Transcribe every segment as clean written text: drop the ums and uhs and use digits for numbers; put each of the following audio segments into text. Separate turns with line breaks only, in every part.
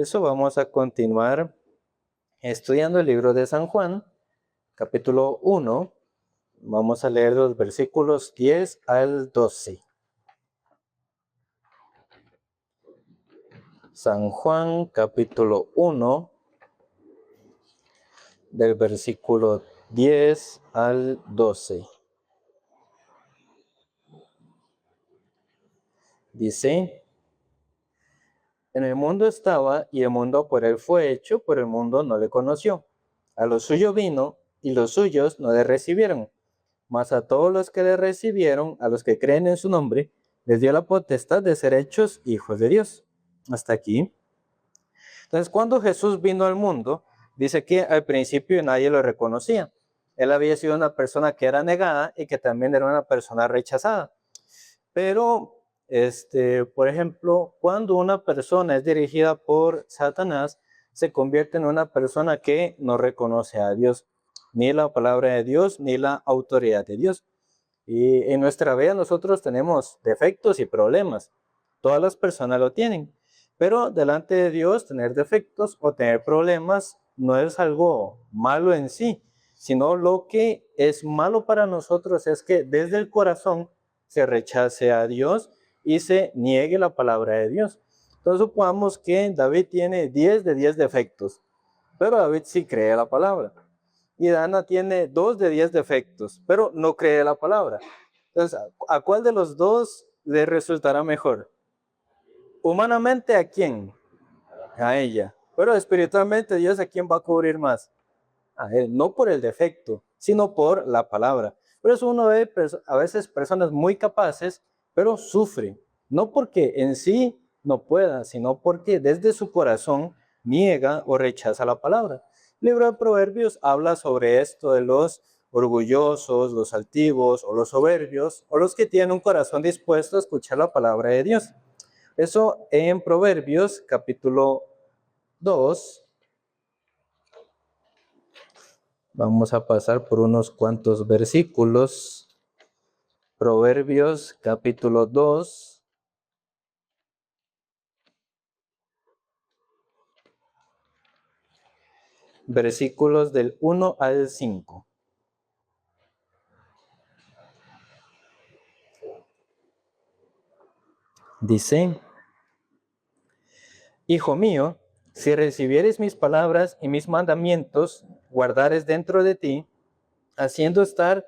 Eso vamos a continuar estudiando el libro de San Juan, capítulo 1. Vamos a leer los versículos 10 al 12. San Juan, capítulo 1, del versículo 10 al 12. Dice: En el mundo estaba, y el mundo por él fue hecho, pero el mundo no le conoció. A lo suyo vino, y los suyos no le recibieron. Mas a todos los que le recibieron, a los que creen en su nombre, les dio la potestad de ser hechos hijos de Dios. Hasta aquí. Entonces, cuando Jesús vino al mundo, dice que al principio nadie lo reconocía. Él había sido una persona que era negada y que también era una persona rechazada. Pero, por ejemplo, cuando una persona es dirigida por Satanás, se convierte en una persona que no reconoce a Dios, ni la palabra de Dios, ni la autoridad de Dios. Y en nuestra vida nosotros tenemos defectos y problemas. Todas las personas lo tienen. Pero delante de Dios, tener defectos o tener problemas no es algo malo en sí, sino lo que es malo para nosotros es que desde el corazón se rechace a Dios y se niegue la palabra de Dios. Entonces supongamos que David tiene 10 de 10 defectos, pero David sí cree la palabra. Y Dana tiene 2 de 10 defectos, pero no cree la palabra. Entonces, ¿a cuál de los dos le resultará mejor? Humanamente, ¿a quién? A ella. Pero espiritualmente, Dios, ¿a quién va a cubrir más? A él, no por el defecto, sino por la palabra. Por eso uno ve a veces personas muy capaces, pero sufren. No porque en sí no pueda, sino porque desde su corazón niega o rechaza la palabra. El libro de Proverbios habla sobre esto de los orgullosos, los altivos o los soberbios, o los que tienen un corazón dispuesto a escuchar la palabra de Dios. Eso en Proverbios capítulo 2. Vamos a pasar por unos cuantos versículos. Proverbios capítulo 2. Versículos del 1 al 5. Dice: Hijo mío, si recibieres mis palabras y mis mandamientos, guardares dentro de ti, haciendo estar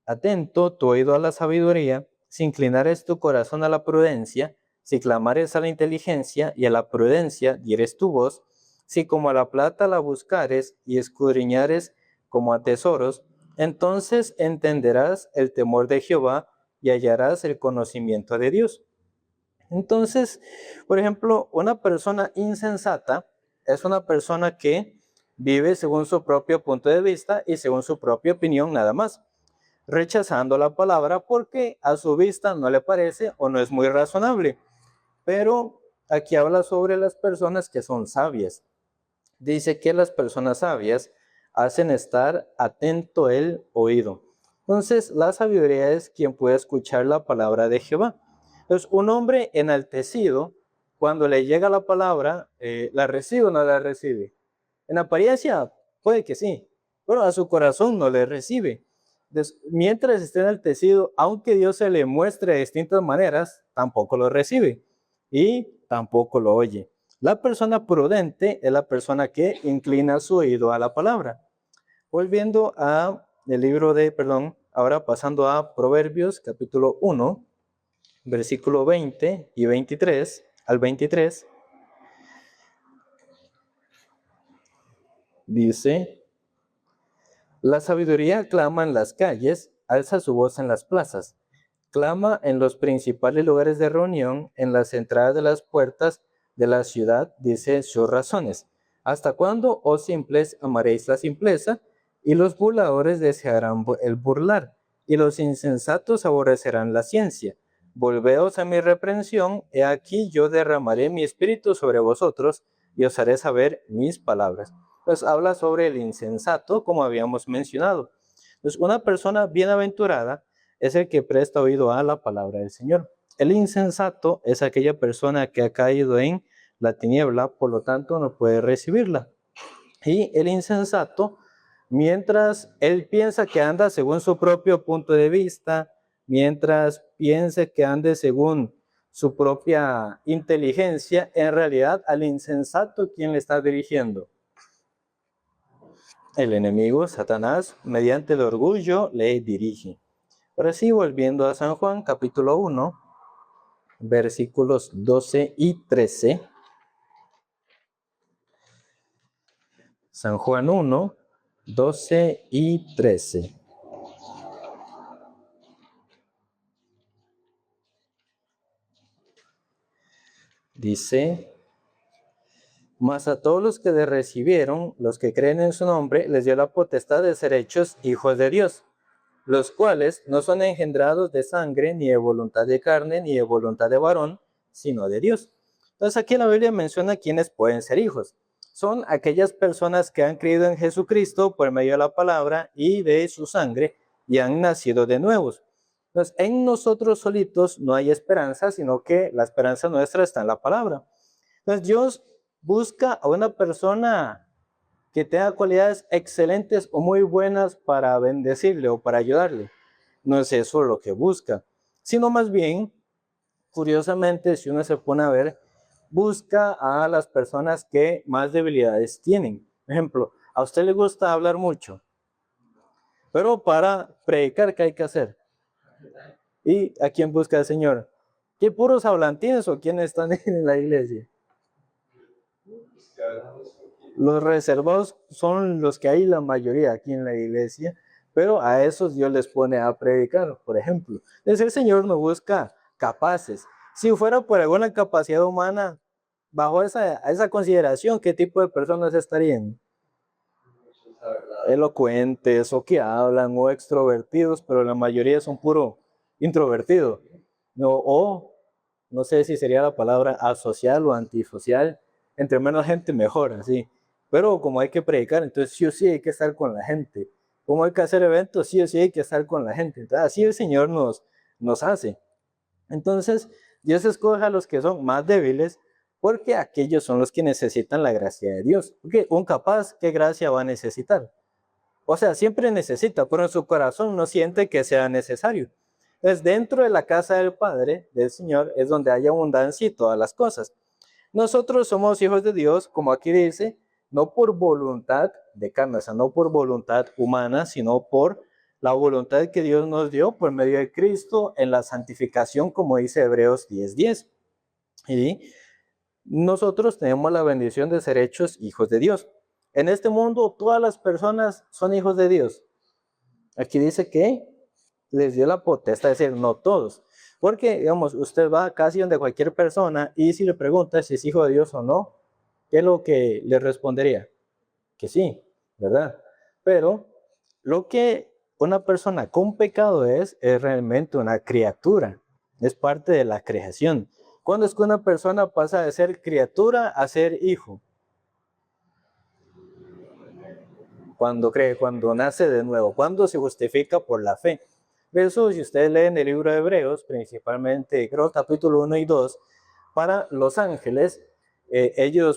atento tu oído a la sabiduría, si inclinares tu corazón a la prudencia, si clamares a la inteligencia y a la prudencia dieres tu voz, si como a la plata la buscares y escudriñares como a tesoros, entonces entenderás el temor de Jehová y hallarás el conocimiento de Dios. Entonces, por ejemplo, una persona insensata es una persona que vive según su propio punto de vista y según su propia opinión nada más, rechazando la palabra porque a su vista no le parece o no es muy razonable. Pero aquí habla sobre las personas que son sabias. Dice que las personas sabias hacen estar atento el oído. Entonces, la sabiduría es quien puede escuchar la palabra de Jehová. Entonces, un hombre enaltecido, cuando le llega la palabra, ¿la recibe o no la recibe? En apariencia, puede que sí, pero a su corazón no le recibe. Mientras esté enaltecido, aunque Dios se le muestre de distintas maneras, tampoco lo recibe y tampoco lo oye. La persona prudente es la persona que inclina su oído a la palabra. Volviendo a el libro de, ahora pasando a Proverbios capítulo 1, versículo 20 y 23 al 23, dice: La sabiduría clama en las calles, alza su voz en las plazas, clama en los principales lugares de reunión, en las entradas de las puertas de la ciudad, dice sus razones. ¿Hasta cuándo, oh simples, amaréis la simpleza? Y los burladores desearán el burlar, y los insensatos aborrecerán la ciencia. Volveos a mi reprensión, he aquí yo derramaré mi espíritu sobre vosotros, y os haré saber mis palabras. Pues habla sobre el insensato, como habíamos mencionado. Pues una persona bienaventurada es el que presta oído a la palabra del Señor. El insensato es aquella persona que ha caído en la tiniebla, por lo tanto no puede recibirla. Y el insensato, mientras él piensa que anda según su propio punto de vista, mientras piense que ande según su propia inteligencia, en realidad al insensato, ¿quién le está dirigiendo? El enemigo, Satanás, mediante el orgullo, le dirige. Ahora sí, volviendo a San Juan, capítulo 1, versículos 12 y 13. San Juan 1, 12 y 13. Dice: mas a todos los que le recibieron, los que creen en su nombre, les dio la potestad de ser hechos hijos de Dios, los cuales no son engendrados de sangre, ni de voluntad de carne, ni de voluntad de varón, sino de Dios. Entonces aquí la Biblia menciona quiénes pueden ser hijos. Son aquellas personas que han creído en Jesucristo por medio de la palabra y de su sangre y han nacido de nuevos. Entonces en nosotros solitos no hay esperanza, sino que la esperanza nuestra está en la palabra. Entonces Dios busca a una persona que tenga cualidades excelentes o muy buenas para bendecirle o para ayudarle. No es eso lo que busca, sino más bien, curiosamente, si uno se pone a ver, busca a las personas que más debilidades tienen. Por ejemplo, a usted le gusta hablar mucho, pero para predicar, ¿qué hay que hacer? ¿Y a quién busca el Señor? ¿Qué puros hablantines o quiénes están en la iglesia? Los reservados son los que hay la mayoría aquí en la iglesia, pero a esos Dios les pone a predicar, por ejemplo. Entonces el Señor no busca capaces. Si fuera por alguna capacidad humana, bajo esa consideración, ¿qué tipo de personas estarían? Elocuentes o que hablan o extrovertidos, pero la mayoría son puro introvertidos. No, o no sé si sería la palabra asocial o antisocial. Entre menos gente mejor, así. Pero como hay que predicar, entonces sí o sí hay que estar con la gente. Como hay que hacer eventos, sí o sí hay que estar con la gente. Entonces así el Señor nos hace. Entonces Dios escoge a los que son más débiles porque aquellos son los que necesitan la gracia de Dios. Porque un capaz, ¿qué gracia va a necesitar? O sea, siempre necesita, pero en su corazón no siente que sea necesario. Entonces dentro de la casa del Padre, del Señor, es donde hay abundancia y todas las cosas. Nosotros somos hijos de Dios, como aquí dice, no por voluntad de carne, o sea, no por voluntad humana, sino por la voluntad que Dios nos dio por medio de Cristo en la santificación, como dice Hebreos 10:10. Y nosotros tenemos la bendición de ser hechos hijos de Dios. En este mundo todas las personas son hijos de Dios. Aquí dice que les dio la potestad, es decir, no todos. Porque, digamos, usted va casi donde cualquier persona y si le pregunta si es hijo de Dios o no, ¿qué es lo que le respondería? Que sí, ¿verdad? Pero lo que una persona con pecado es realmente una criatura, es parte de la creación. ¿Cuándo es que una persona pasa de ser criatura a ser hijo? Cuando cree, cuando nace de nuevo, cuando se justifica por la fe. Eso, si ustedes leen el libro de Hebreos, principalmente, creo, capítulo 1 y 2, para los ángeles,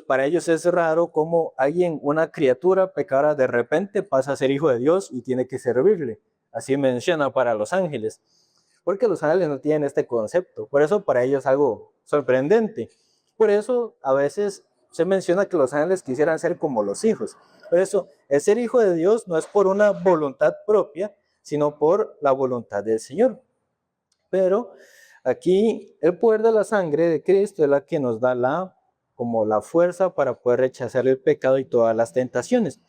para ellos es raro como alguien, una criatura pecadora, de repente pasa a ser hijo de Dios y tiene que servirle. Así menciona para los ángeles, porque los ángeles no tienen este concepto. Por eso para ellos es algo sorprendente. Por eso a veces se menciona que los ángeles quisieran ser como los hijos. Por eso, el ser hijo de Dios no es por una voluntad propia, sino por la voluntad del Señor. Pero aquí el poder de la sangre de Cristo es la que nos da como la fuerza para poder rechazar el pecado y todas las tentaciones.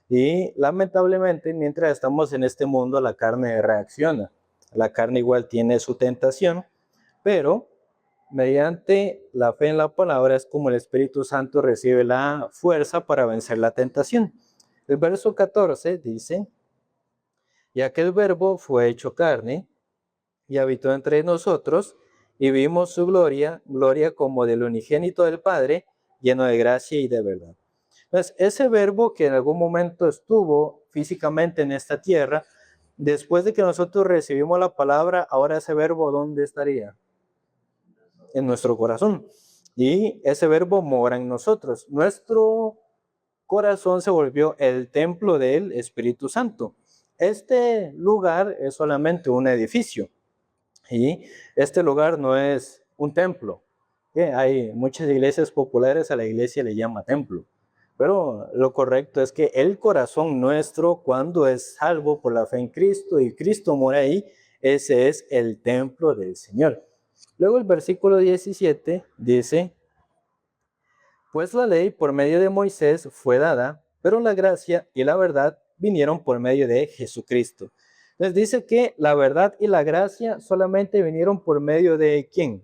Y lamentablemente, mientras estamos en este mundo, la carne reacciona. La carne igual tiene su tentación, pero mediante la fe en la palabra es como el Espíritu Santo recibe la fuerza para vencer la tentación. El verso 14 dice: y aquel verbo fue hecho carne y habitó entre nosotros y vimos su gloria, gloria como del unigénito del Padre, lleno de gracia y de verdad. Entonces, ese verbo que en algún momento estuvo físicamente en esta tierra, después de que nosotros recibimos la palabra, ahora ese verbo, ¿dónde estaría? En nuestro corazón. y ese verbo mora en nosotros. Nuestro corazón se volvió el templo del Espíritu Santo. Este lugar es solamente un edificio y este lugar no es un templo. Hay muchas iglesias populares, a la iglesia le llama templo, pero lo correcto es que el corazón nuestro, cuando es salvo por la fe en Cristo y Cristo mora ahí, ese es el templo del Señor. Luego el versículo 17 dice: pues la ley por medio de Moisés fue dada, pero la gracia y la verdad vinieron por medio de Jesucristo. Les dice que la verdad y la gracia solamente vinieron por medio de ¿quién?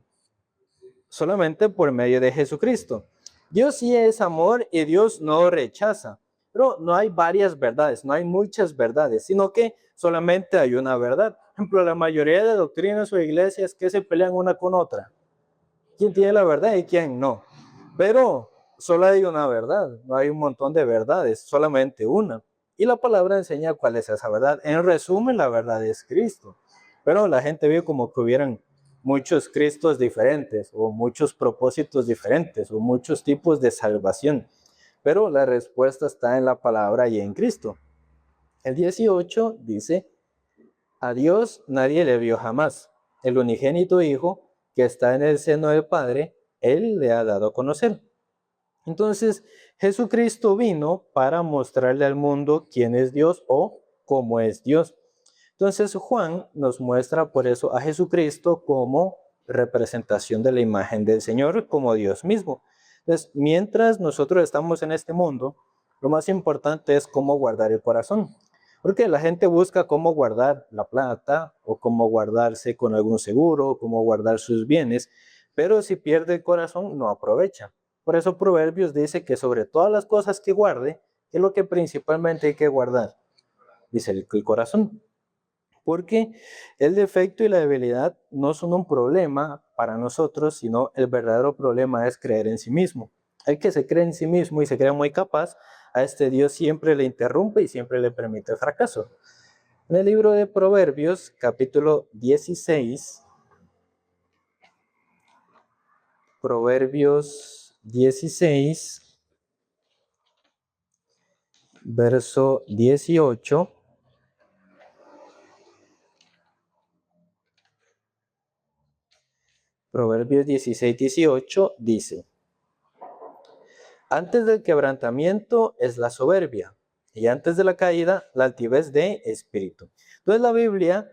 Solamente por medio de Jesucristo. Dios sí es amor y Dios no rechaza, pero no hay varias verdades, no hay muchas verdades, sino que solamente hay una verdad. Por ejemplo, la mayoría de doctrinas o iglesias que se pelean una con otra. ¿Quién tiene la verdad y quién no? Pero solo hay una verdad, no hay un montón de verdades, solamente una. Y la palabra enseña cuál es esa verdad. En resumen, la verdad es Cristo. Pero la gente ve como que hubieran muchos Cristos diferentes, o muchos propósitos diferentes, o muchos tipos de salvación. Pero la respuesta está en la palabra y en Cristo. El 18 dice: a Dios nadie le vio jamás. El unigénito Hijo que está en el seno del Padre, Él le ha dado a conocer. Entonces, Jesucristo vino para mostrarle al mundo quién es Dios o cómo es Dios. Entonces, Juan nos muestra por eso a Jesucristo como representación de la imagen del Señor, como Dios mismo. Entonces, mientras nosotros estamos en este mundo, lo más importante es cómo guardar el corazón. Porque la gente busca cómo guardar la plata o cómo guardarse con algún seguro, cómo guardar sus bienes, pero si pierde el corazón no aprovecha. Por eso Proverbios dice que sobre todas las cosas que guarde, es lo que principalmente hay que guardar. Dice el corazón. Porque el defecto y la debilidad no son un problema para nosotros, sino el verdadero problema es creer en sí mismo. El que se cree en sí mismo y se cree muy capaz, a este Dios siempre le interrumpe y siempre le permite el fracaso. En el libro de Proverbios, capítulo 16, Proverbios 16, verso 18, Proverbios 16, 18 dice: antes del quebrantamiento es la soberbia, y antes de la caída, la altivez de espíritu. Entonces la Biblia,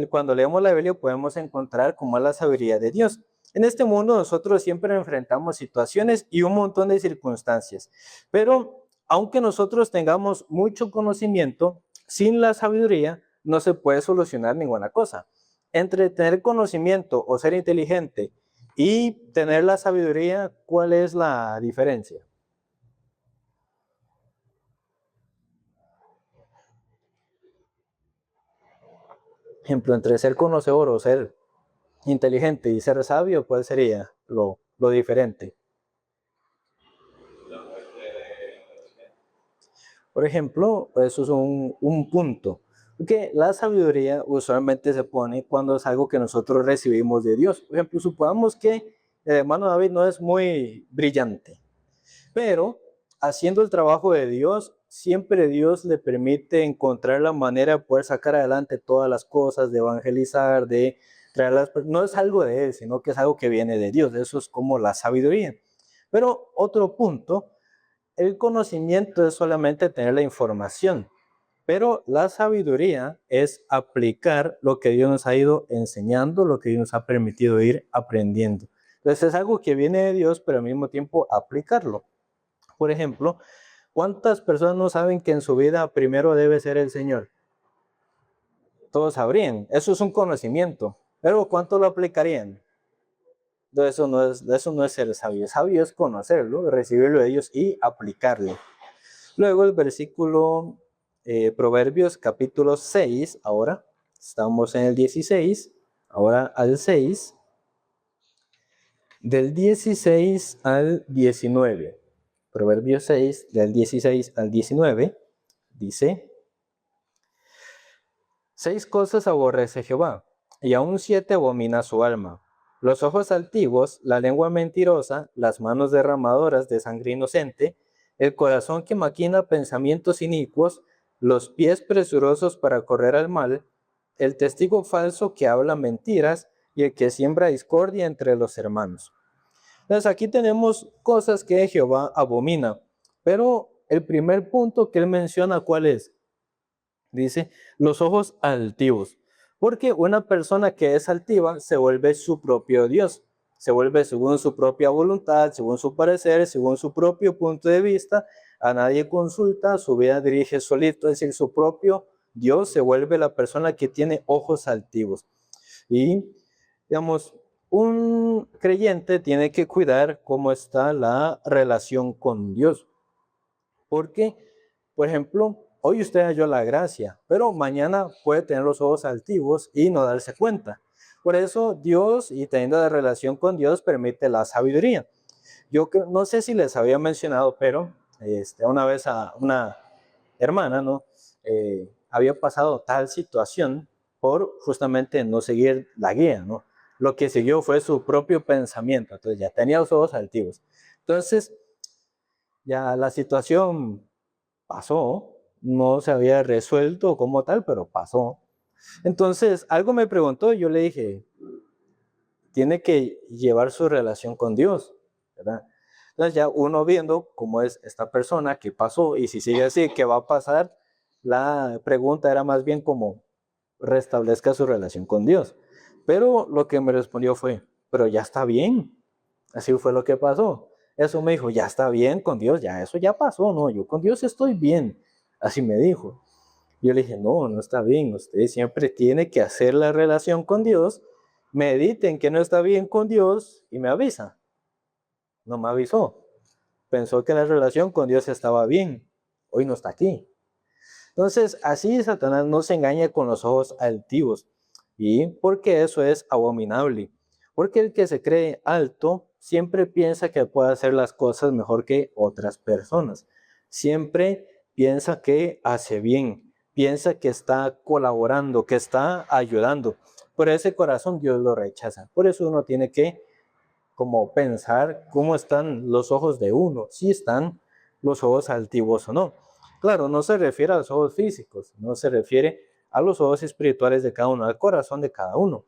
cuando leemos la Biblia podemos encontrar cómo es la sabiduría de Dios. En este mundo nosotros siempre enfrentamos situaciones y un montón de circunstancias, pero aunque nosotros tengamos mucho conocimiento, sin la sabiduría no se puede solucionar ninguna cosa. Entre tener conocimiento o ser inteligente y tener la sabiduría, ¿cuál es la diferencia? Ejemplo, entre ser conocedor o ser inteligente y ser sabio, ¿cuál sería lo diferente? Por ejemplo, eso es un punto. Porque la sabiduría usualmente se pone cuando es algo que nosotros recibimos de Dios. Por ejemplo, supongamos que el hermano David no es muy brillante, pero haciendo el trabajo de Dios, siempre Dios le permite encontrar la manera de poder sacar adelante todas las cosas, de evangelizar, de traerlas. No es algo de él, sino que es algo que viene de Dios. Eso es como la sabiduría. Pero otro punto, el conocimiento es solamente tener la información, pero la sabiduría es aplicar lo que Dios nos ha ido enseñando, lo que Dios nos ha permitido ir aprendiendo. Entonces es algo que viene de Dios, pero al mismo tiempo aplicarlo. Por ejemplo, ¿cuántas personas no saben que en su vida primero debe ser el Señor? Todos sabrían, eso es un conocimiento, pero ¿cuántos lo aplicarían? Eso no es ser sabio. Sabio es conocerlo, recibirlo de ellos y aplicarlo. Luego el versículo, Proverbios capítulo 6, ahora estamos en el 16, ahora al 6, del 16 al 19. Proverbios 6, del 16 al 19, dice: 6 cosas aborrece Jehová, y aún 7 abomina su alma: los ojos altivos, la lengua mentirosa, las manos derramadoras de sangre inocente, el corazón que maquina pensamientos inicuos, los pies presurosos para correr al mal, el testigo falso que habla mentiras y el que siembra discordia entre los hermanos. Entonces aquí tenemos cosas que Jehová abomina, pero el primer punto que él menciona, ¿cuál es? Dice, los ojos altivos. Porque una persona que es altiva se vuelve su propio Dios, se vuelve según su propia voluntad, según su parecer, según su propio punto de vista, a nadie consulta, su vida dirige solito, es decir, su propio Dios se vuelve la persona que tiene ojos altivos. Y, digamos, un creyente tiene que cuidar cómo está la relación con Dios. Porque, por ejemplo, hoy usted halló la gracia, pero mañana puede tener los ojos altivos y no darse cuenta. Por eso Dios, y teniendo la relación con Dios, permite la sabiduría. Yo no sé si les había mencionado, pero una vez a una hermana, ¿no? Había pasado tal situación por justamente no seguir la guía, ¿no? Lo que siguió fue su propio pensamiento, entonces ya tenía los ojos altivos. Entonces, ya la situación pasó, no se había resuelto como tal, pero pasó. Entonces, algo me preguntó y yo le dije, tiene que llevar su relación con Dios, ¿verdad? Entonces ya uno viendo cómo es esta persona, qué pasó y si sigue así, qué va a pasar, la pregunta era más bien como restablezca su relación con Dios. Pero lo que me respondió fue, pero ya está bien. Así fue lo que pasó. Eso me dijo, ya está bien con Dios, ya eso ya pasó, no, yo con Dios estoy bien. Así me dijo. Yo le dije, no, no está bien, usted siempre tiene que hacer la relación con Dios, mediten que no está bien con Dios y me avisa. No me avisó. Pensó que la relación con Dios estaba bien. Hoy no está aquí. Entonces, así Satanás no se engaña con los ojos altivos. ¿Y porque eso es abominable? Porque el que se cree alto siempre piensa que puede hacer las cosas mejor que otras personas. Siempre piensa que hace bien. Piensa que está colaborando, que está ayudando. Por ese corazón Dios lo rechaza. Por eso uno tiene que como pensar cómo están los ojos de uno, si están los ojos altivos o no. Claro, no se refiere a los ojos físicos, no se refiere a los ojos espirituales de cada uno, al corazón de cada uno.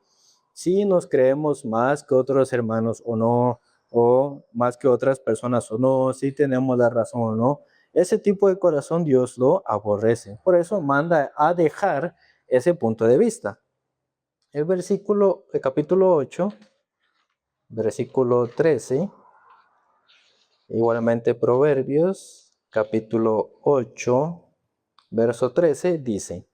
Si nos creemos más que otros hermanos o no, o más que otras personas o no, si tenemos la razón o no, ese tipo de corazón Dios lo aborrece. Por eso manda a dejar ese punto de vista. El capítulo 8, versículo 13, igualmente Proverbios, capítulo 8, verso 13, dice,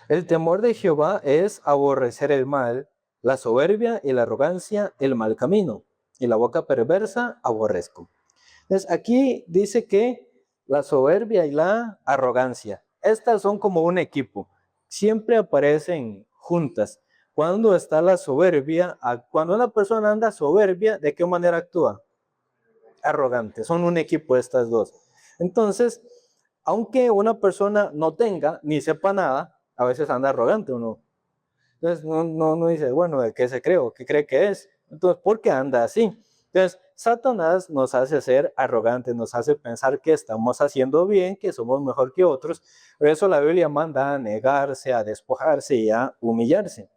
el temor de Jehová es aborrecer el mal, la soberbia y la arrogancia, el mal camino, y la boca perversa aborrezco. Entonces aquí dice que la soberbia y la arrogancia, estas son como un equipo, siempre aparecen juntas. Cuando está la soberbia, cuando una persona anda soberbia, ¿de qué manera actúa? Arrogante, son un equipo estas dos. Entonces, aunque una persona no tenga ni sepa nada, a veces anda arrogante o no. Entonces, no dice, bueno, ¿de qué se cree o qué cree que es? Entonces, ¿por qué anda así? Entonces, Satanás nos hace ser arrogantes, nos hace pensar que estamos haciendo bien, que somos mejor que otros. Por eso la Biblia manda a negarse, a despojarse y a humillarse.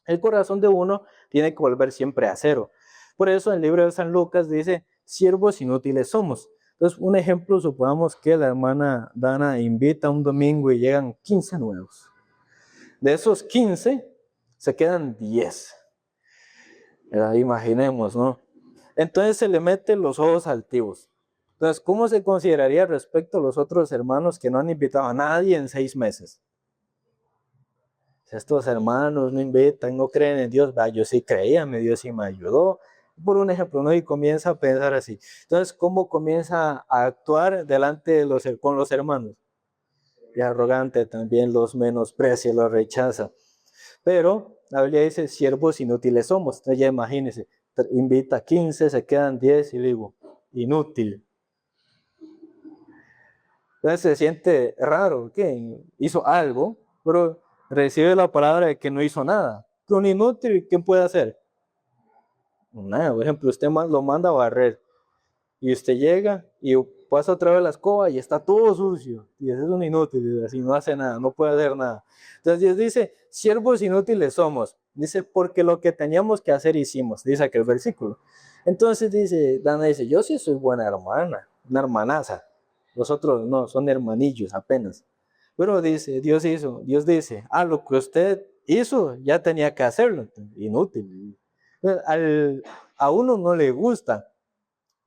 El corazón de uno tiene que volver siempre a cero. Por eso el libro de San Lucas dice, siervos inútiles somos. Entonces, un ejemplo, supongamos que la hermana Dana invita un domingo y llegan 15 nuevos. De esos 15, se quedan 10. Imaginemos, ¿no? Entonces se le meten los ojos altivos. Entonces, ¿cómo se consideraría respecto a los otros hermanos que no han invitado a nadie en 6 meses? Estos hermanos no invitan, no creen en Dios. Yo sí creía, mi Dios sí me ayudó. Por un ejemplo, ¿no? Y comienza a pensar así. Entonces, ¿cómo comienza a actuar delante de con los hermanos? Y arrogante, también los menosprecia, los rechaza. Pero la Biblia dice, siervos inútiles somos. Entonces ya imagínense, invita a 15, se quedan 10 y digo, inútil. Entonces se siente raro, ¿qué? Hizo algo, pero recibe la palabra de que no hizo nada. Que un inútil, ¿qué puede hacer? Nada, por ejemplo, usted lo manda a barrer y usted llega y pasa otra vez la escoba y está todo sucio. Y ese es un inútil, así no hace nada, no puede hacer nada. Entonces Dios dice, siervos inútiles somos. Dice, porque lo que teníamos que hacer hicimos, dice aquel versículo. Entonces dice, Dana dice, yo sí soy buena hermana, una hermanaza. Los otros no, son hermanillos apenas. Pero dice, Dios dice, lo que usted hizo ya tenía que hacerlo, inútil. A uno no le gusta,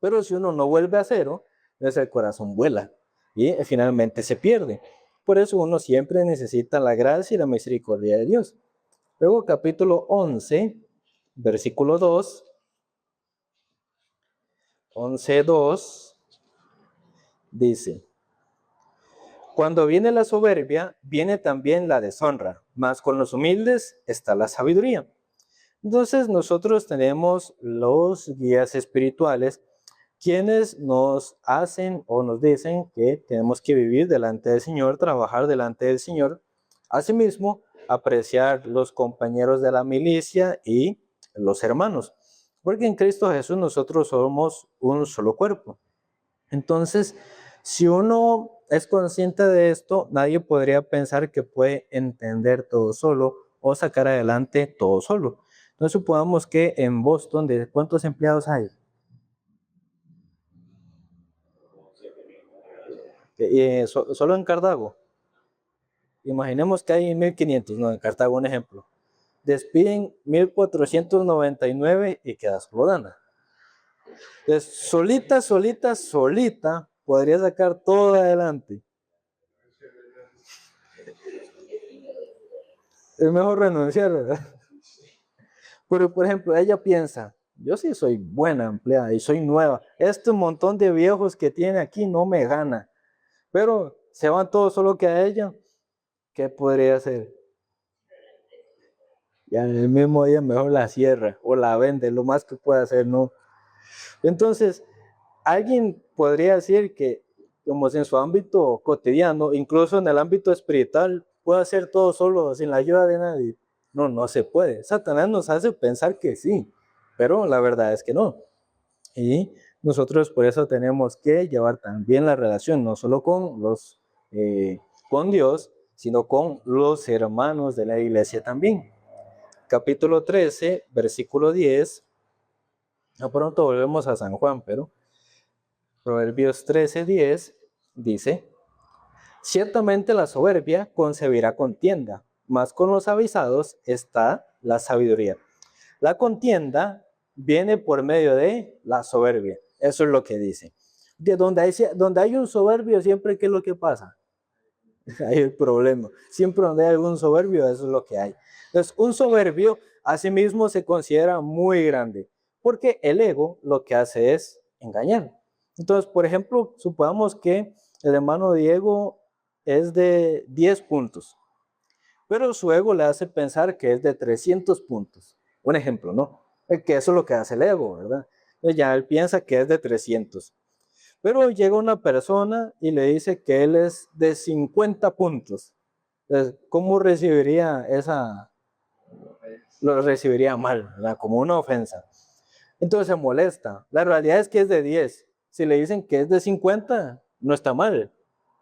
pero si uno no vuelve a cero, entonces el corazón vuela y finalmente se pierde. Por eso uno siempre necesita la gracia y la misericordia de Dios. Luego capítulo 11, versículo 2, 11:2, dice, cuando viene la soberbia, viene también la deshonra, mas con los humildes está la sabiduría. Entonces nosotros tenemos los guías espirituales quienes nos hacen o nos dicen que tenemos que vivir delante del Señor, trabajar delante del Señor, asimismo apreciar los compañeros de la milicia y los hermanos, porque en Cristo Jesús nosotros somos un solo cuerpo. Entonces, si uno es consciente de esto, nadie podría pensar que puede entender todo solo o sacar adelante todo solo. Entonces, supongamos que en Boston, ¿de cuántos empleados hay? Solo en Cartago. Imaginemos que hay 1500, no, en Cartago un ejemplo. Despiden 1499 y queda solo Dana. Entonces, solita, podría sacar todo adelante. Es mejor renunciar, ¿verdad? Pero, por ejemplo, ella piensa, yo sí soy buena empleada y soy nueva. Este montón de viejos que tiene aquí no me gana. Pero se van todos solo que a ella. ¿Qué podría hacer? Ya en el mismo día mejor la cierra o la vende, lo más que puede hacer, ¿no? Entonces, alguien podría decir que, como en su ámbito cotidiano, incluso en el ámbito espiritual, puede hacer todo solo, sin la ayuda de nadie. No, no se puede. Satanás nos hace pensar que sí, pero la verdad es que no. Y nosotros por eso tenemos que llevar también la relación, no solo con Dios, sino con los hermanos de la iglesia también. Capítulo 13, versículo 10. A pronto volvemos a San Juan, pero Proverbios 13:10 dice, ciertamente la soberbia concebirá contienda, mas con los avisados está la sabiduría. La contienda viene por medio de la soberbia. Eso es lo que dice. De donde hay un soberbio, siempre, ¿qué es lo que pasa? Hay el problema. Siempre donde hay algún soberbio, eso es lo que hay. Entonces, un soberbio asimismo se considera muy grande, porque el ego lo que hace es engañar. Entonces, por ejemplo, supongamos que el hermano Diego es de 10 puntos, pero su ego le hace pensar que es de 300 puntos. Un ejemplo, ¿no? Que eso es lo que hace el ego, ¿verdad? Entonces ya él piensa que es de 300. Pero llega una persona y le dice que él es de 50 puntos. Entonces, ¿cómo recibiría esa? Lo recibiría mal, ¿verdad? Como una ofensa. Entonces se molesta. La realidad es que es de 10. Si le dicen que es de 50, no está mal.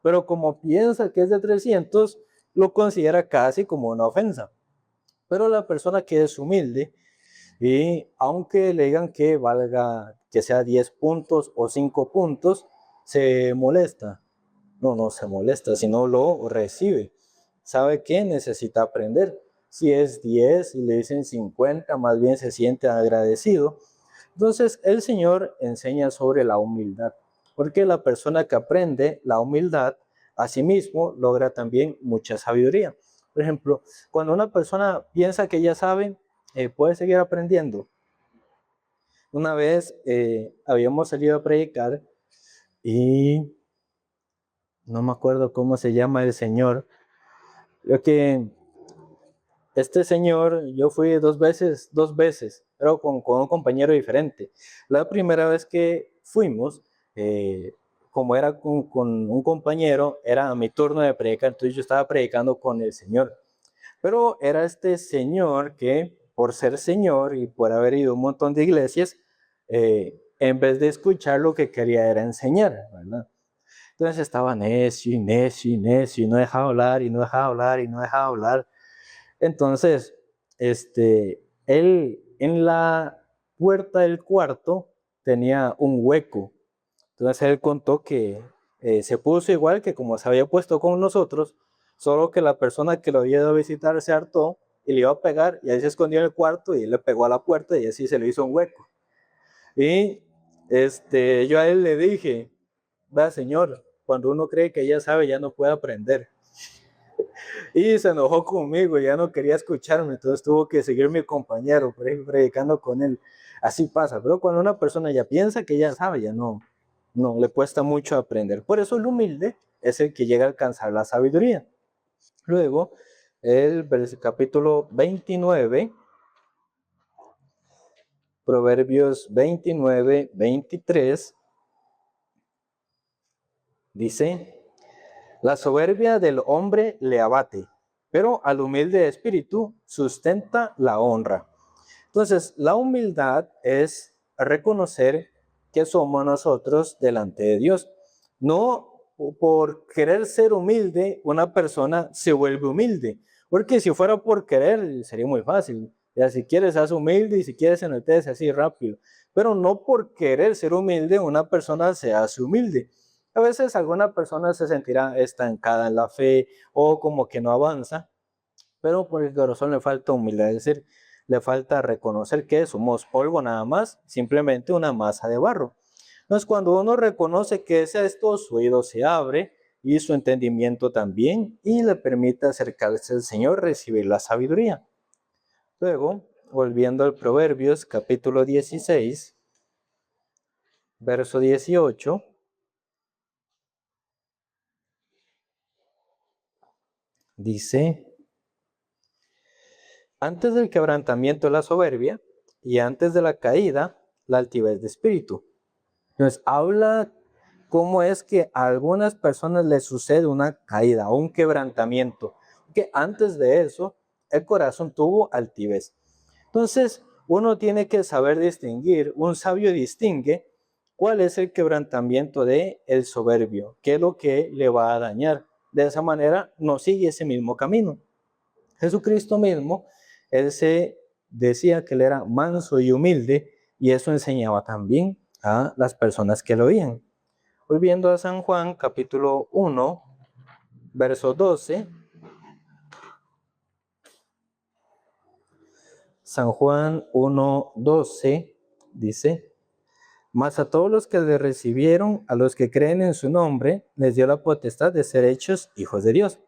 Pero como piensa que es de 300, lo considera casi como una ofensa. Pero la persona que es humilde, y aunque le digan que valga, que sea 10 puntos o 5 puntos, se molesta. No se molesta, sino lo recibe. Sabe que necesita aprender. Si es 10 y le dicen 50, más bien se siente agradecido. Entonces el Señor enseña sobre la humildad, porque la persona que aprende la humildad, a sí mismo logra también mucha sabiduría. Por ejemplo, cuando una persona piensa que ya sabe, puede seguir aprendiendo. Una vez habíamos salido a predicar y no me acuerdo cómo se llama el señor. Creo que este señor, yo fui dos veces, pero con un compañero diferente. La primera vez que fuimos, como era con un compañero, era mi turno de predicar, entonces yo estaba predicando con el señor. Pero era este señor que por ser señor y por haber ido a un montón de iglesias, en vez de escuchar lo que quería era enseñar, ¿verdad? Entonces estaba necio y necio y necio y no dejaba hablar y no dejaba hablar y no dejaba hablar. Entonces, él en la puerta del cuarto tenía un hueco. Entonces él contó que se puso igual que como se había puesto con nosotros, solo que la persona que lo había ido a visitar se hartó y le iba a pegar y ahí se escondió en el cuarto y él le pegó a la puerta y así se le hizo un hueco. Y yo a él le dije, va señor, cuando uno cree que ya sabe ya no puede aprender. Y se enojó conmigo, ya no quería escucharme, entonces tuvo que seguir mi compañero predicando con él. Así pasa, pero cuando una persona ya piensa que ya sabe, ya no le cuesta mucho aprender. Por eso el humilde es el que llega a alcanzar la sabiduría. Luego, el capítulo 29, Proverbios 29, 23, dice: la soberbia del hombre le abate, pero al humilde de espíritu sustenta la honra. Entonces, la humildad es reconocer que somos nosotros delante de Dios. No por querer ser humilde, una persona se vuelve humilde, porque si fuera por querer, sería muy fácil. Ya, si quieres, haz humilde, y si quieres, enaltece así rápido. Pero no por querer ser humilde, una persona se hace humilde. A veces alguna persona se sentirá estancada en la fe o como que no avanza, pero por el corazón le falta humildad, es decir, le falta reconocer que somos polvo nada más, simplemente una masa de barro. Entonces, cuando uno reconoce que es esto, su oído se abre y su entendimiento también, y le permite acercarse al Señor, recibir la sabiduría. Luego, volviendo al Proverbios, capítulo 16, verso 18, dice: antes del quebrantamiento la soberbia, y antes de la caída la altivez de espíritu. Entonces habla cómo es que a algunas personas les sucede una caída o un quebrantamiento, que antes de eso el corazón tuvo altivez. Entonces uno tiene que saber distinguir, un sabio distingue cuál es el quebrantamiento de el soberbio, qué es lo que le va a dañar. De esa manera no sigue ese mismo camino. Jesucristo mismo, él se decía que él era manso y humilde, y eso enseñaba también a las personas que lo oían. Volviendo a San Juan, capítulo 1, verso 12. San Juan 1, 12 dice: mas a todos los que le recibieron, a los que creen en su nombre, les dio la potestad de ser hechos hijos de Dios.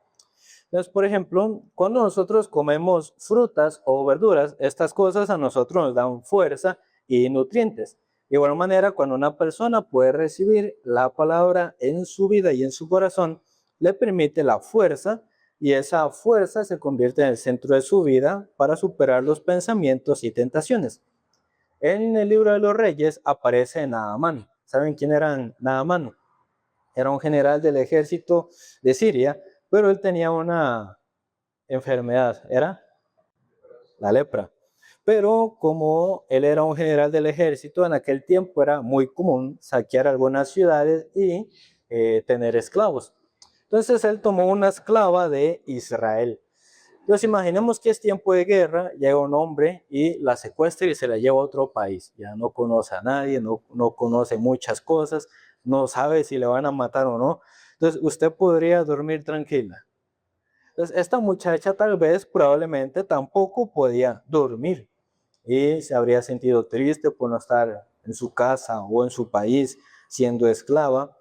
Entonces, por ejemplo, cuando nosotros comemos frutas o verduras, estas cosas a nosotros nos dan fuerza y nutrientes. De igual manera, cuando una persona puede recibir la palabra en su vida y en su corazón, le permite la fuerza, y esa fuerza se convierte en el centro de su vida para superar los pensamientos y tentaciones. En el libro de los Reyes aparece Naamán. ¿Saben quién era Naamán? Era un general del ejército de Siria, pero él tenía una enfermedad, era la lepra. Pero como él era un general del ejército, en aquel tiempo era muy común saquear algunas ciudades y tener esclavos. Entonces él tomó una esclava de Israel. Entonces imaginemos que es tiempo de guerra, llega un hombre y la secuestra y se la lleva a otro país. Ya no conoce a nadie, no conoce muchas cosas, no sabe si le van a matar o no. Entonces usted podría dormir tranquila. Entonces esta muchacha tal vez probablemente tampoco podía dormir y se habría sentido triste por no estar en su casa o en su país siendo esclava.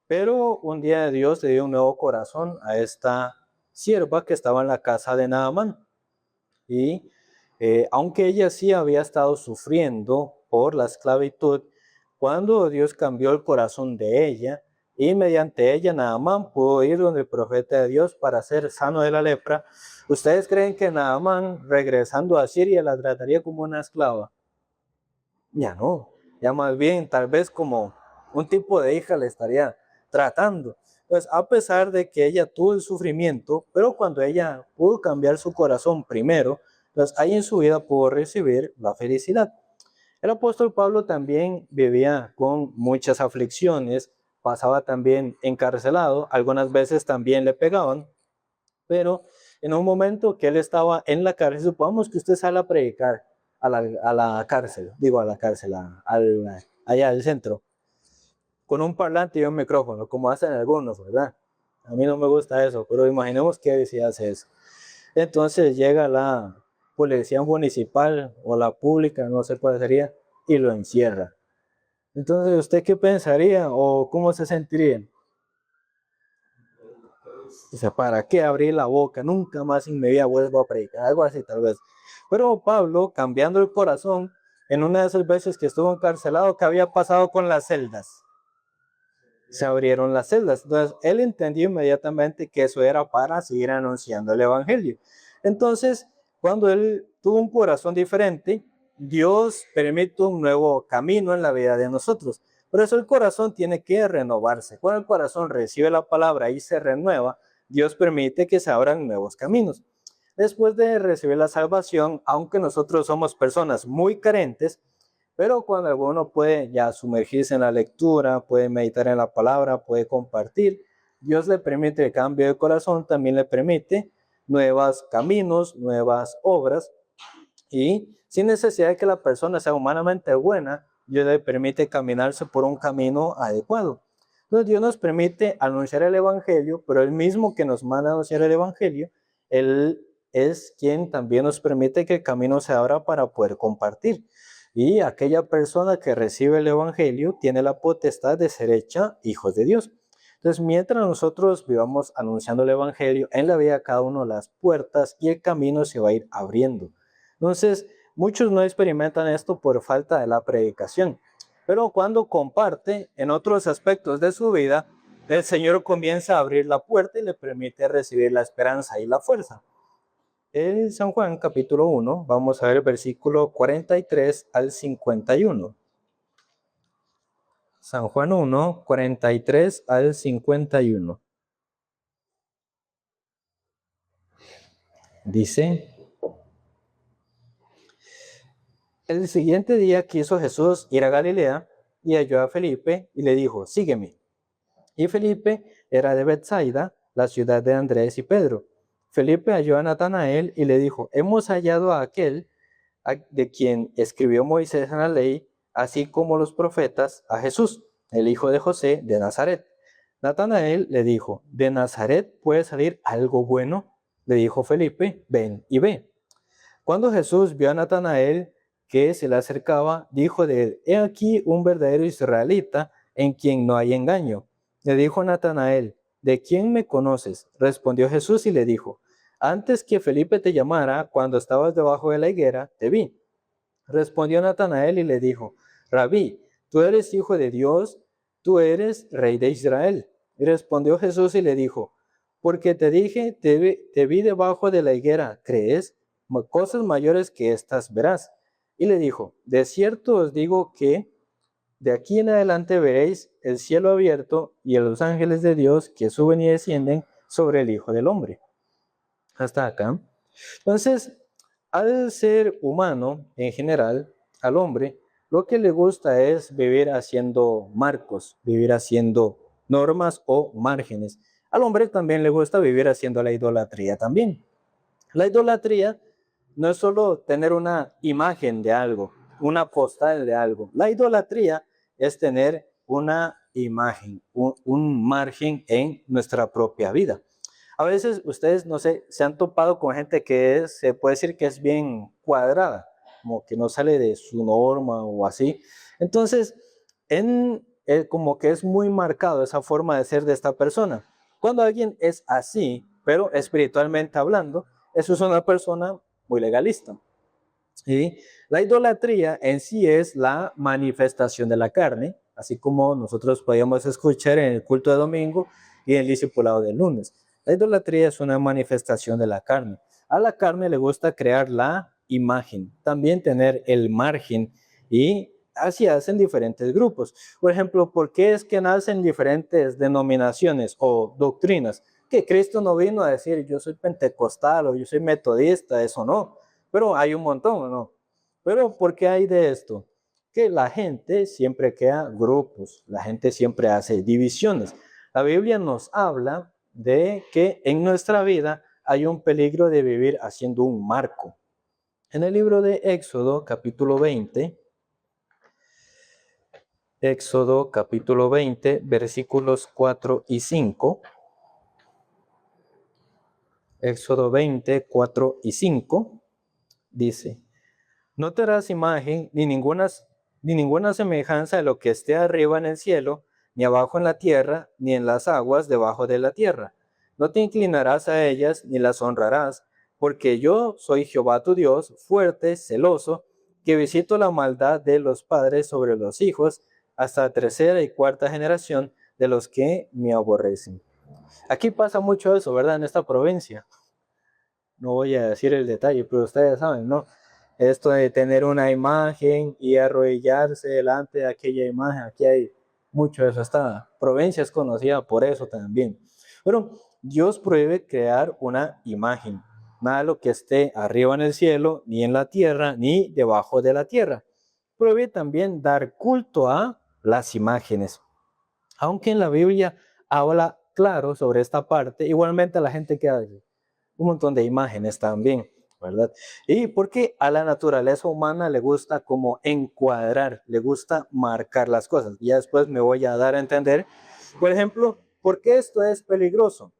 Pero un día Dios le dio un nuevo corazón a esta sierva que estaba en la casa de Naamán. Y aunque ella sí había estado sufriendo por la esclavitud, cuando Dios cambió el corazón de ella, y mediante ella Naamán pudo ir donde el profeta de Dios para ser sano de la lepra, ¿ustedes creen que Naamán, regresando a Siria, la trataría como una esclava? Ya no, ya más bien tal vez como un tipo de hija le estaría tratando. Pues a pesar de que ella tuvo el sufrimiento, pero cuando ella pudo cambiar su corazón primero, Entonces, ahí en su vida pudo recibir la felicidad. El apóstol Pablo también vivía con muchas aflicciones, pasaba también encarcelado, algunas veces también le pegaban, pero en un momento que él estaba en la cárcel, supongamos que usted sale a predicar a la cárcel, digo a la cárcel, allá al centro, con un parlante y un micrófono, como hacen algunos, ¿verdad? A mí no me gusta eso, pero imaginemos que si hace eso. Entonces llega la policía municipal o la pública, no sé cuál sería, y lo encierra. Entonces, ¿usted qué pensaría o cómo se sentiría? Dice, ¿para qué abrir la boca? Nunca más en mi vida vuelvo a predicar, algo así tal vez. Pero Pablo, cambiando el corazón, en una de esas veces que estuvo encarcelado, ¿qué había pasado con las celdas? Se abrieron las celdas. Entonces, él entendió inmediatamente que eso era para seguir anunciando el evangelio. Entonces, cuando él tuvo un corazón diferente, Dios permite un nuevo camino en la vida de nosotros. Por eso el corazón tiene que renovarse. Cuando el corazón recibe la palabra y se renueva, Dios permite que se abran nuevos caminos. Después de recibir la salvación, aunque nosotros somos personas muy carentes, pero cuando alguno puede ya sumergirse en la lectura, puede meditar en la palabra, puede compartir, Dios le permite el cambio de corazón, también le permite nuevos caminos, nuevas obras, y sin necesidad de que la persona sea humanamente buena, Dios le permite caminarse por un camino adecuado. Entonces Dios nos permite anunciar el evangelio, pero el mismo que nos manda a anunciar el evangelio, Él es quien también nos permite que el camino se abra para poder compartir. Y aquella persona que recibe el evangelio tiene la potestad de ser hecha hijos de Dios. Entonces, mientras nosotros vivamos anunciando el evangelio, en la vida de cada uno las puertas y el camino se va a ir abriendo. Entonces, muchos no experimentan esto por falta de la predicación, pero cuando comparte en otros aspectos de su vida, el Señor comienza a abrir la puerta y le permite recibir la esperanza y la fuerza. En San Juan capítulo 1, vamos a ver el versículo 43 al 51. San Juan 1, 43 al 51. Dice: el siguiente día quiso Jesús ir a Galilea y halló a Felipe y le dijo: sígueme. Y Felipe era de Bethsaida, la ciudad de Andrés y Pedro. Felipe halló a Natanael y le dijo: hemos hallado a aquel de quien escribió Moisés en la ley, así como los profetas, a Jesús, el hijo de José de Nazaret. Natanael le dijo: ¿de Nazaret puede salir algo bueno? Le dijo Felipe: ven y ve. Cuando Jesús vio a Natanael que se le acercaba, dijo de él: he aquí un verdadero israelita en quien no hay engaño. Le dijo Natanael: ¿de quién me conoces? Respondió Jesús y le dijo: antes que Felipe te llamara, cuando estabas debajo de la higuera, te vi. Respondió Natanael y le dijo: Rabí, tú eres hijo de Dios, tú eres rey de Israel. Y respondió Jesús y le dijo: porque te dije, te vi debajo de la higuera, ¿crees? Cosas mayores que estas verás. Y le dijo: de cierto os digo que de aquí en adelante veréis el cielo abierto y a los ángeles de Dios que suben y descienden sobre el Hijo del Hombre. Hasta acá. Entonces, al ser humano en general, al hombre, lo que le gusta es vivir haciendo marcos, vivir haciendo normas o márgenes. Al hombre también le gusta vivir haciendo la idolatría también. La idolatría no es solo tener una imagen de algo, una postal de algo. La idolatría es tener una imagen, un margen en nuestra propia vida. A veces ustedes, no sé, se han topado con gente que se puede decir que es bien cuadrada, como que no sale de su norma o así. Entonces, como que es muy marcado esa forma de ser de esta persona. Cuando alguien es así, pero espiritualmente hablando, eso es una persona muy legalista. Y la idolatría en sí es la manifestación de la carne, así como nosotros podíamos escuchar en el culto de domingo y en el discipulado del lunes. La idolatría es una manifestación de la carne. A la carne le gusta crear la imagen, también tener el margen, y así hacen diferentes grupos. Por ejemplo, ¿por qué es que nacen diferentes denominaciones o doctrinas? Que Cristo no vino a decir yo soy pentecostal o yo soy metodista, eso no. pero hay un montón, ¿no? Pero ¿por qué hay de esto? Que la gente siempre crea grupos, la gente siempre hace divisiones. La Biblia nos habla de que en nuestra vida hay un peligro de vivir haciendo un marco. En el libro de Éxodo, capítulo 20, versículos 4 y 5. Éxodo 20, 4 y 5 dice: no te harás imagen ni ninguna semejanza de lo que esté arriba en el cielo, ni abajo en la tierra, ni en las aguas debajo de la tierra. No te inclinarás a ellas, ni las honrarás, porque yo soy Jehová tu Dios, fuerte, celoso, que visito la maldad de los padres sobre los hijos, hasta la tercera y cuarta generación de los que me aborrecen. Aquí pasa mucho eso, ¿verdad? En esta provincia. No voy a decir el detalle, pero ustedes saben, ¿no? Esto de tener una imagen y arrodillarse delante de aquella imagen, aquí hay mucho de eso. Esta provincia es conocida por eso también. Pero Dios prohíbe crear una imagen, nada de lo que esté arriba en el cielo, ni en la tierra, ni debajo de la tierra. Prohíbe también dar culto a las imágenes. Aunque en la Biblia habla claro sobre esta parte, igualmente la gente que hace un montón de imágenes también, ¿verdad? Y porque a la naturaleza humana le gusta como encuadrar, le gusta marcar las cosas. Ya después me voy a dar a entender, por ejemplo, ¿por qué esto es peligroso?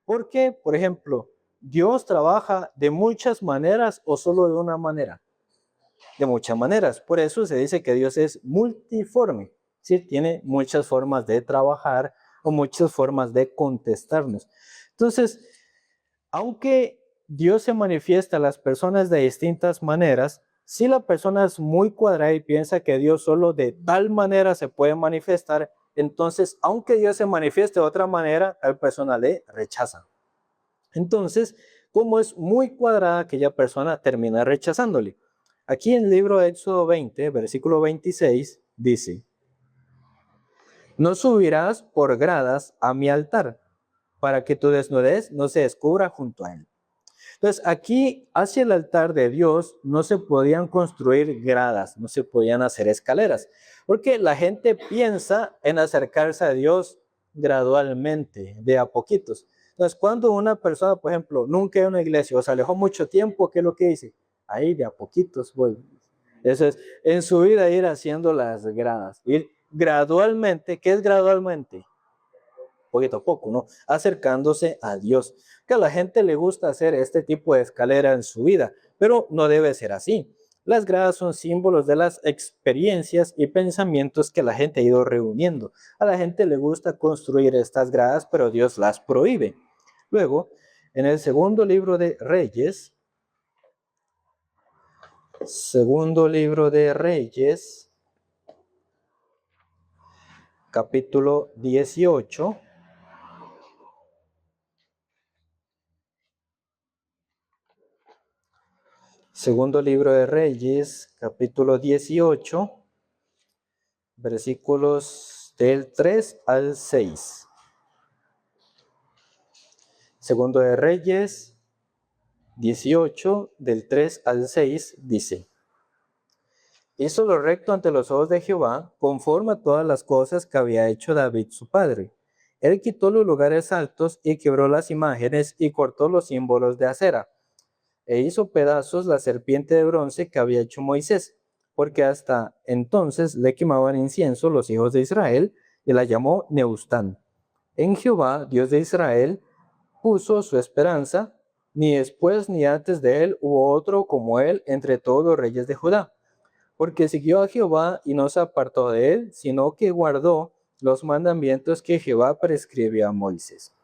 Porque, por ejemplo, Dios trabaja de muchas maneras o solo de una manera. De muchas maneras. Por eso se dice que Dios es multiforme. ¿Sí? Tiene muchas formas de trabajar o muchas formas de contestarnos. Entonces, aunque Dios se manifiesta a las personas de distintas maneras, si la persona es muy cuadrada y piensa que Dios solo de tal manera se puede manifestar, entonces, aunque Dios se manifieste de otra manera, tal persona le rechaza. Entonces, como es muy cuadrada, aquella persona termina rechazándole. Aquí en el libro de Éxodo 20, versículo 26, dice: no subirás por gradas a mi altar, para que tu desnudez no se descubra junto a él. Entonces, aquí hacia el altar de Dios no se podían construir gradas, no se podían hacer escaleras, porque la gente piensa en acercarse a Dios gradualmente, de a poquitos. Entonces, cuando una persona, por ejemplo, nunca en una iglesia o se alejó mucho tiempo, ¿qué es lo que dice? Ahí de a poquitos voy. Eso es, en su vida ir haciendo las gradas, ir gradualmente. ¿Qué es gradualmente? Poquito a poco, ¿no? Acercándose a Dios. Que a la gente le gusta hacer este tipo de escalera en su vida, pero no debe ser así. Las gradas son símbolos de las experiencias y pensamientos que la gente ha ido reuniendo. A la gente le gusta construir estas gradas, pero Dios las prohíbe. Luego, en el segundo libro de Reyes, capítulo 18, Segundo libro de Reyes, capítulo 18, versículos del 3 al 6. Segundo de Reyes 18, del 3 al 6, dice: hizo lo recto ante los ojos de Jehová, conforme a todas las cosas que había hecho David su padre. Él quitó los lugares altos y quebró las imágenes y cortó los símbolos de acera. E hizo pedazos la serpiente de bronce que había hecho Moisés, porque hasta entonces le quemaban incienso los hijos de Israel, y la llamó Neustán. En Jehová, Dios de Israel, puso su esperanza, ni después ni antes de él hubo otro como él entre todos los reyes de Judá, porque siguió a Jehová y no se apartó de él, sino que guardó los mandamientos que Jehová prescribió a Moisés.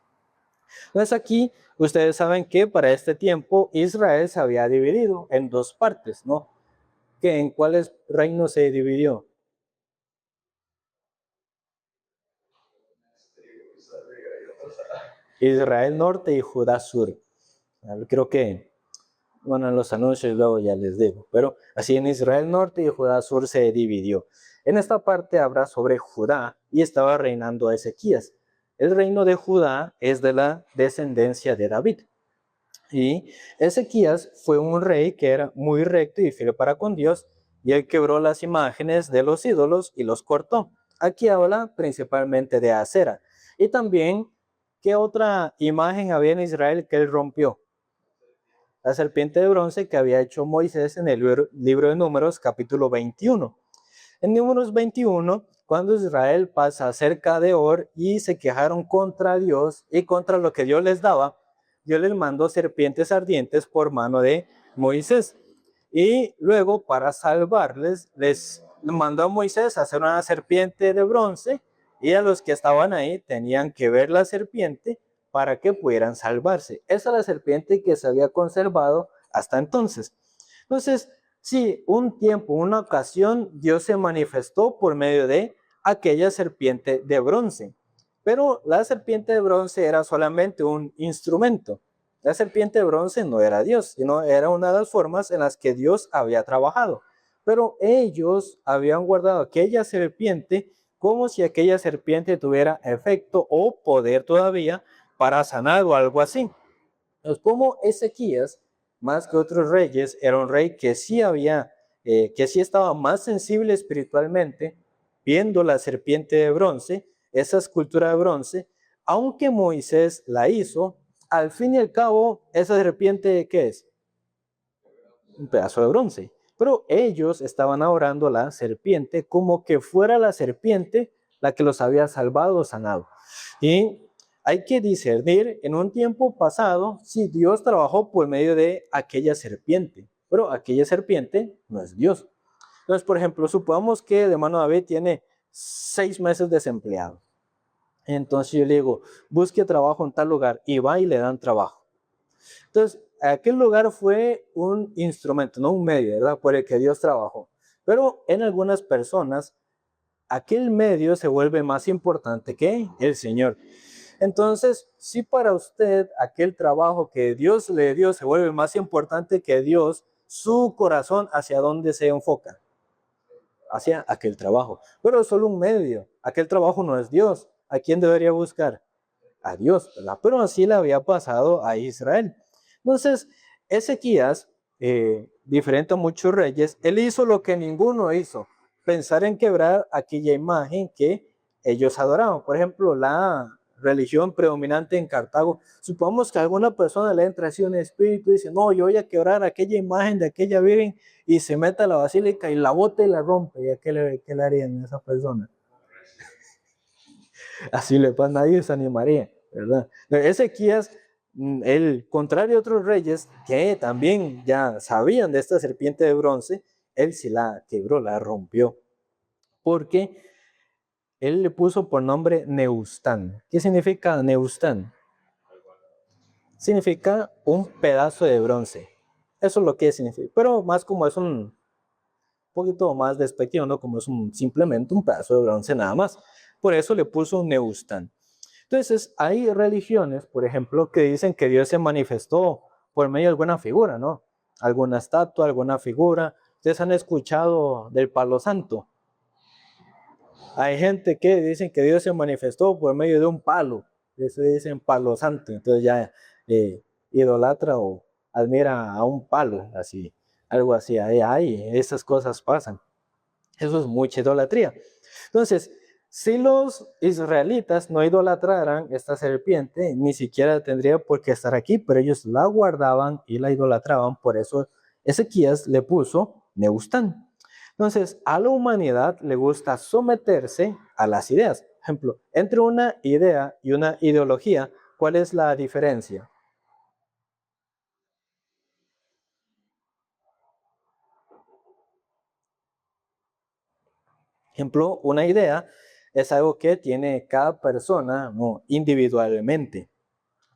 Entonces aquí ustedes saben que para este tiempo Israel se había dividido en dos partes, ¿no? ¿Que en cuáles reinos se dividió? Israel norte y Judá sur. Creo que, bueno, en los anuncios luego ya les digo, pero así en Israel norte y Judá sur se dividió. En esta parte habla sobre Judá y estaba reinando Ezequías. El reino de Judá es de la descendencia de David. Y Ezequías fue un rey que era muy recto y fiel para con Dios, y él quebró las imágenes de los ídolos y los cortó. Aquí habla principalmente de Acera. Y también, ¿qué otra imagen había en Israel que él rompió? La serpiente de bronce que había hecho Moisés en el libro de Números, capítulo 21. En Números 21, cuando Israel pasa cerca de Or y se quejaron contra Dios y contra lo que Dios les daba, Dios les mandó serpientes ardientes por mano de Moisés. Y luego, para salvarles, les mandó a Moisés a hacer una serpiente de bronce, y a los que estaban ahí tenían que ver la serpiente para que pudieran salvarse. Esa es la serpiente que se había conservado hasta entonces. Entonces, sí, un tiempo, una ocasión, Dios se manifestó por medio de aquella serpiente de bronce. Pero la serpiente de bronce era solamente un instrumento. La serpiente de bronce no era Dios, sino era una de las formas en las que Dios había trabajado. Pero ellos habían guardado aquella serpiente como si aquella serpiente tuviera efecto o poder todavía para sanar o algo así. Entonces, como Ezequías, más que otros reyes, era un rey que que sí estaba más sensible espiritualmente, viendo la serpiente de bronce, esa escultura de bronce, aunque Moisés la hizo, al fin y al cabo, esa serpiente, ¿qué es? Un pedazo de bronce. Pero ellos estaban adorando a la serpiente como que fuera la serpiente la que los había salvado o sanado. Y hay que discernir en un tiempo pasado si Dios trabajó por medio de aquella serpiente, pero aquella serpiente no es Dios. Entonces, por ejemplo, supongamos que de hermano David tiene 6 meses desempleado. Entonces yo le digo, busque trabajo en tal lugar, y va y le dan trabajo. Entonces, aquel lugar fue un instrumento, no un medio, ¿verdad? Por el que Dios trabajó. Pero en algunas personas, aquel medio se vuelve más importante que el Señor. Entonces, si para usted aquel trabajo que Dios le dio se vuelve más importante que Dios, su corazón, ¿hacia dónde se enfoca? Hacia aquel trabajo. Pero es solo un medio. Aquel trabajo no es Dios. ¿A quién debería buscar? A Dios, ¿verdad? Pero así le había pasado a Israel. Entonces, Ezequías, diferente a muchos reyes, él hizo lo que ninguno hizo, pensar en quebrar aquella imagen que ellos adoraban. Por ejemplo, la religión predominante en Cartago. Supongamos que alguna persona le entra así un espíritu y dice, no, yo voy a quebrar aquella imagen de aquella virgen, y se mete a la basílica y la bota y la rompe. ¿Y qué le harían a esa persona? Así le pasa, nadie se animaría, ¿verdad? Ezequías, el contrario a otros reyes que también ya sabían de esta serpiente de bronce, él sí la quebró, la rompió, porque él le puso por nombre Neustán. ¿Qué significa Neustán? Significa un pedazo de bronce. Eso es lo que significa, pero más como es un poquito más despectivo, ¿no? Como es simplemente un pedazo de bronce nada más. Por eso le puso Neustán. Entonces, hay religiones, por ejemplo, que dicen que Dios se manifestó por medio de alguna figura, ¿no? Alguna estatua, alguna figura. Ustedes han escuchado del palo santo. Hay gente que dicen que Dios se manifestó por medio de un palo. Eso dicen palo santo. Entonces ya idolatra o admira a un palo, así, algo así. Ahí, esas cosas pasan. Eso es mucha idolatría. Entonces, si los israelitas no idolatraran esta serpiente, ni siquiera tendría por qué estar aquí, pero ellos la guardaban y la idolatraban. Por eso Ezequías le puso Neustán. Entonces, a la humanidad le gusta someterse a las ideas. Por ejemplo, entre una idea y una ideología, ¿cuál es la diferencia? Ejemplo, una idea es algo que tiene cada persona, ¿no?, individualmente.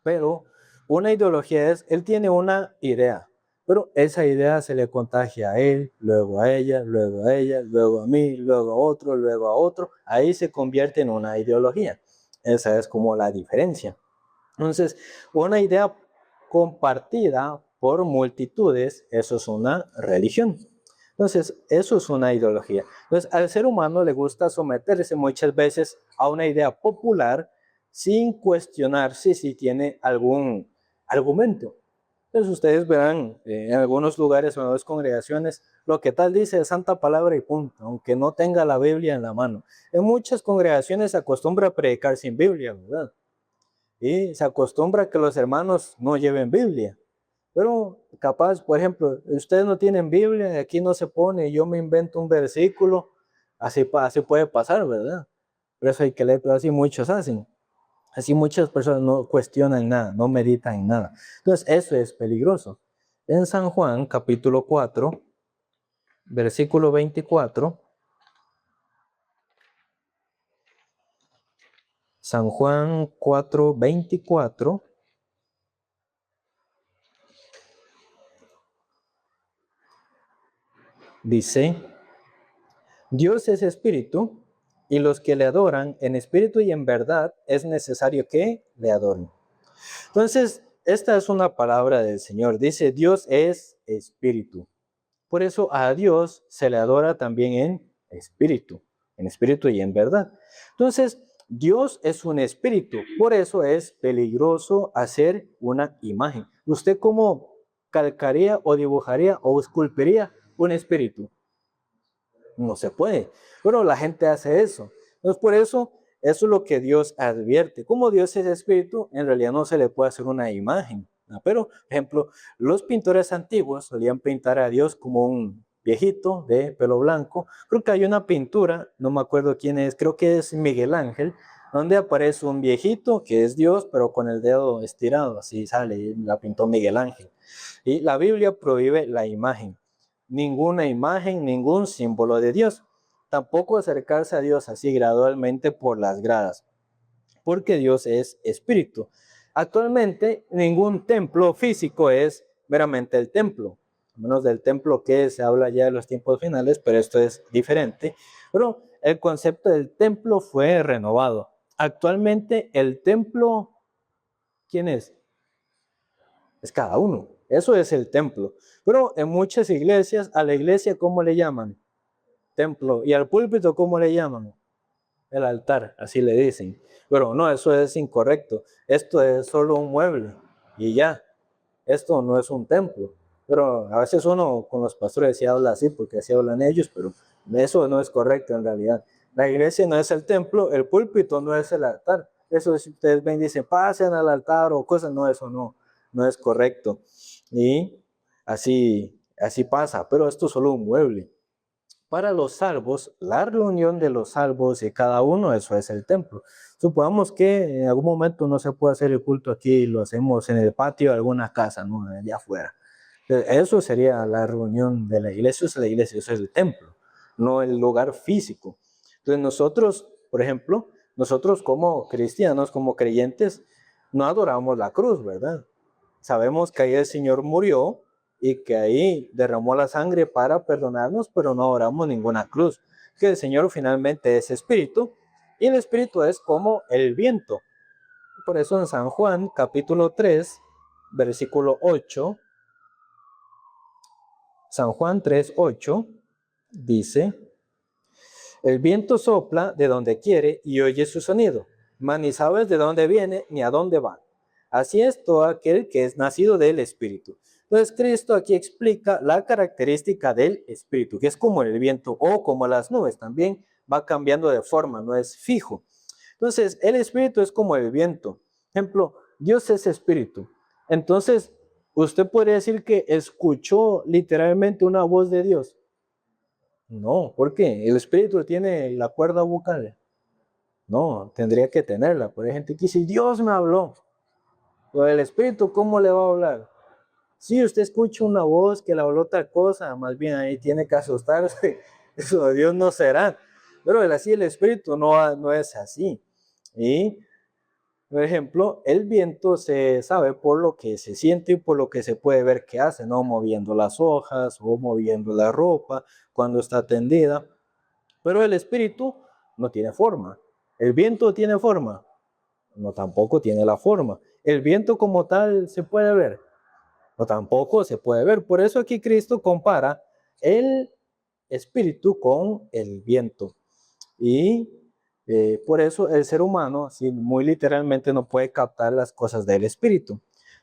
Pero una ideología es, él tiene una idea, pero esa idea se le contagia a él, luego a ella, luego a ella, luego a mí, luego a otro, luego a otro. Ahí se convierte en una ideología. Esa es como la diferencia. Entonces, una idea compartida por multitudes, eso es una religión. Entonces, eso es una ideología. Entonces, al ser humano le gusta someterse muchas veces a una idea popular sin cuestionar si tiene algún argumento. Entonces ustedes verán en algunos lugares o en las congregaciones lo que tal dice santa palabra y punto, aunque no tenga la Biblia en la mano. En muchas congregaciones se acostumbra a predicar sin Biblia, ¿verdad? Y se acostumbra a que los hermanos no lleven Biblia. Pero capaz, por ejemplo, ustedes no tienen Biblia, aquí no se pone, yo me invento un versículo, así puede pasar, ¿verdad? Por eso hay que leer, pero así muchos hacen. Así muchas personas no cuestionan nada, no meditan en nada. Entonces, eso es peligroso. En San Juan, capítulo 4, versículo 24, San Juan 4, 24, dice, Dios es espíritu, y los que le adoran en espíritu y en verdad es necesario que le adoren. Entonces, esta es una palabra del Señor. Dice, Dios es espíritu. Por eso a Dios se le adora también en espíritu y en verdad. Entonces, Dios es un espíritu, por eso es peligroso hacer una imagen. ¿Usted cómo calcaría o dibujaría o esculpiría un espíritu? No se puede, pero la gente hace eso. Entonces, por eso es lo que Dios advierte. Como Dios es espíritu, en realidad no se le puede hacer una imagen. ¿No? Pero, por ejemplo, los pintores antiguos solían pintar a Dios como un viejito de pelo blanco. Creo que hay una pintura, no me acuerdo quién es, creo que es Miguel Ángel, donde aparece un viejito que es Dios, pero con el dedo estirado, así sale, la pintó Miguel Ángel. Y la Biblia prohíbe la imagen. Ninguna imagen, ningún símbolo de Dios. Tampoco acercarse a Dios así gradualmente por las gradas, porque Dios es espíritu. Actualmente ningún templo físico es meramente el templo, a menos del templo que se habla ya de los tiempos finales, pero esto es diferente. Pero el concepto del templo fue renovado. Actualmente el templo, ¿quién es? Es cada uno. Eso es el templo. Pero en muchas iglesias, a la iglesia, ¿cómo le llaman? Templo. Y al púlpito, ¿cómo le llaman? El altar, así le dicen. Pero no, eso es incorrecto. Esto es solo un mueble y ya. Esto no es un templo. Pero a veces uno con los pastores sí habla así porque así hablan ellos, pero eso no es correcto en realidad. La iglesia no es el templo, el púlpito no es el altar. Eso si ustedes ven, dicen, pasen al altar o cosas, no, eso no es correcto. Y así pasa, pero esto es solo un mueble. Para los salvos, la reunión de los salvos y cada uno, eso es el templo. Supongamos que en algún momento no se puede hacer el culto aquí, lo hacemos en el patio de alguna casa, ¿no? Allá afuera. Eso sería la reunión de la iglesia, eso es la iglesia, eso es el templo, no el lugar físico. Entonces nosotros, por ejemplo, nosotros como cristianos, como creyentes, no adoramos la cruz, ¿verdad? Sabemos que ahí el Señor murió y que ahí derramó la sangre para perdonarnos, pero no oramos ninguna cruz. Que el Señor finalmente es espíritu y el espíritu es como el viento. Por eso en San Juan capítulo 3, versículo 8, San Juan 3, 8, dice, el viento sopla de donde quiere y oye su sonido, mas ni sabes de dónde viene ni a dónde va. Así es todo aquel que es nacido del Espíritu. Entonces Cristo aquí explica la característica del Espíritu, que es como el viento o como las nubes, también va cambiando de forma, no es fijo. Entonces el Espíritu es como el viento. Ejemplo, Dios es Espíritu. Entonces, usted podría decir que escuchó literalmente una voz de Dios. No, ¿por qué? El espíritu tiene la cuerda vocal. No, tendría que tenerla. Por hay gente que dice, Dios me habló. Pero el espíritu, ¿cómo le va a hablar? Si usted escucha una voz que le habló tal cosa, más bien ahí tiene que asustarse. Eso de Dios no será. Pero así el espíritu no es así. Y, por ejemplo, el viento se sabe por lo que se siente y por lo que se puede ver que hace, ¿no? Moviendo las hojas o moviendo la ropa cuando está tendida. Pero el espíritu no tiene forma. ¿El viento tiene forma? No, tampoco tiene la forma. ¿El viento como tal se puede ver? No, tampoco se puede ver. Por eso aquí Cristo compara el espíritu con el viento. Y por eso el ser humano, así muy literalmente, no puede captar las cosas del espíritu.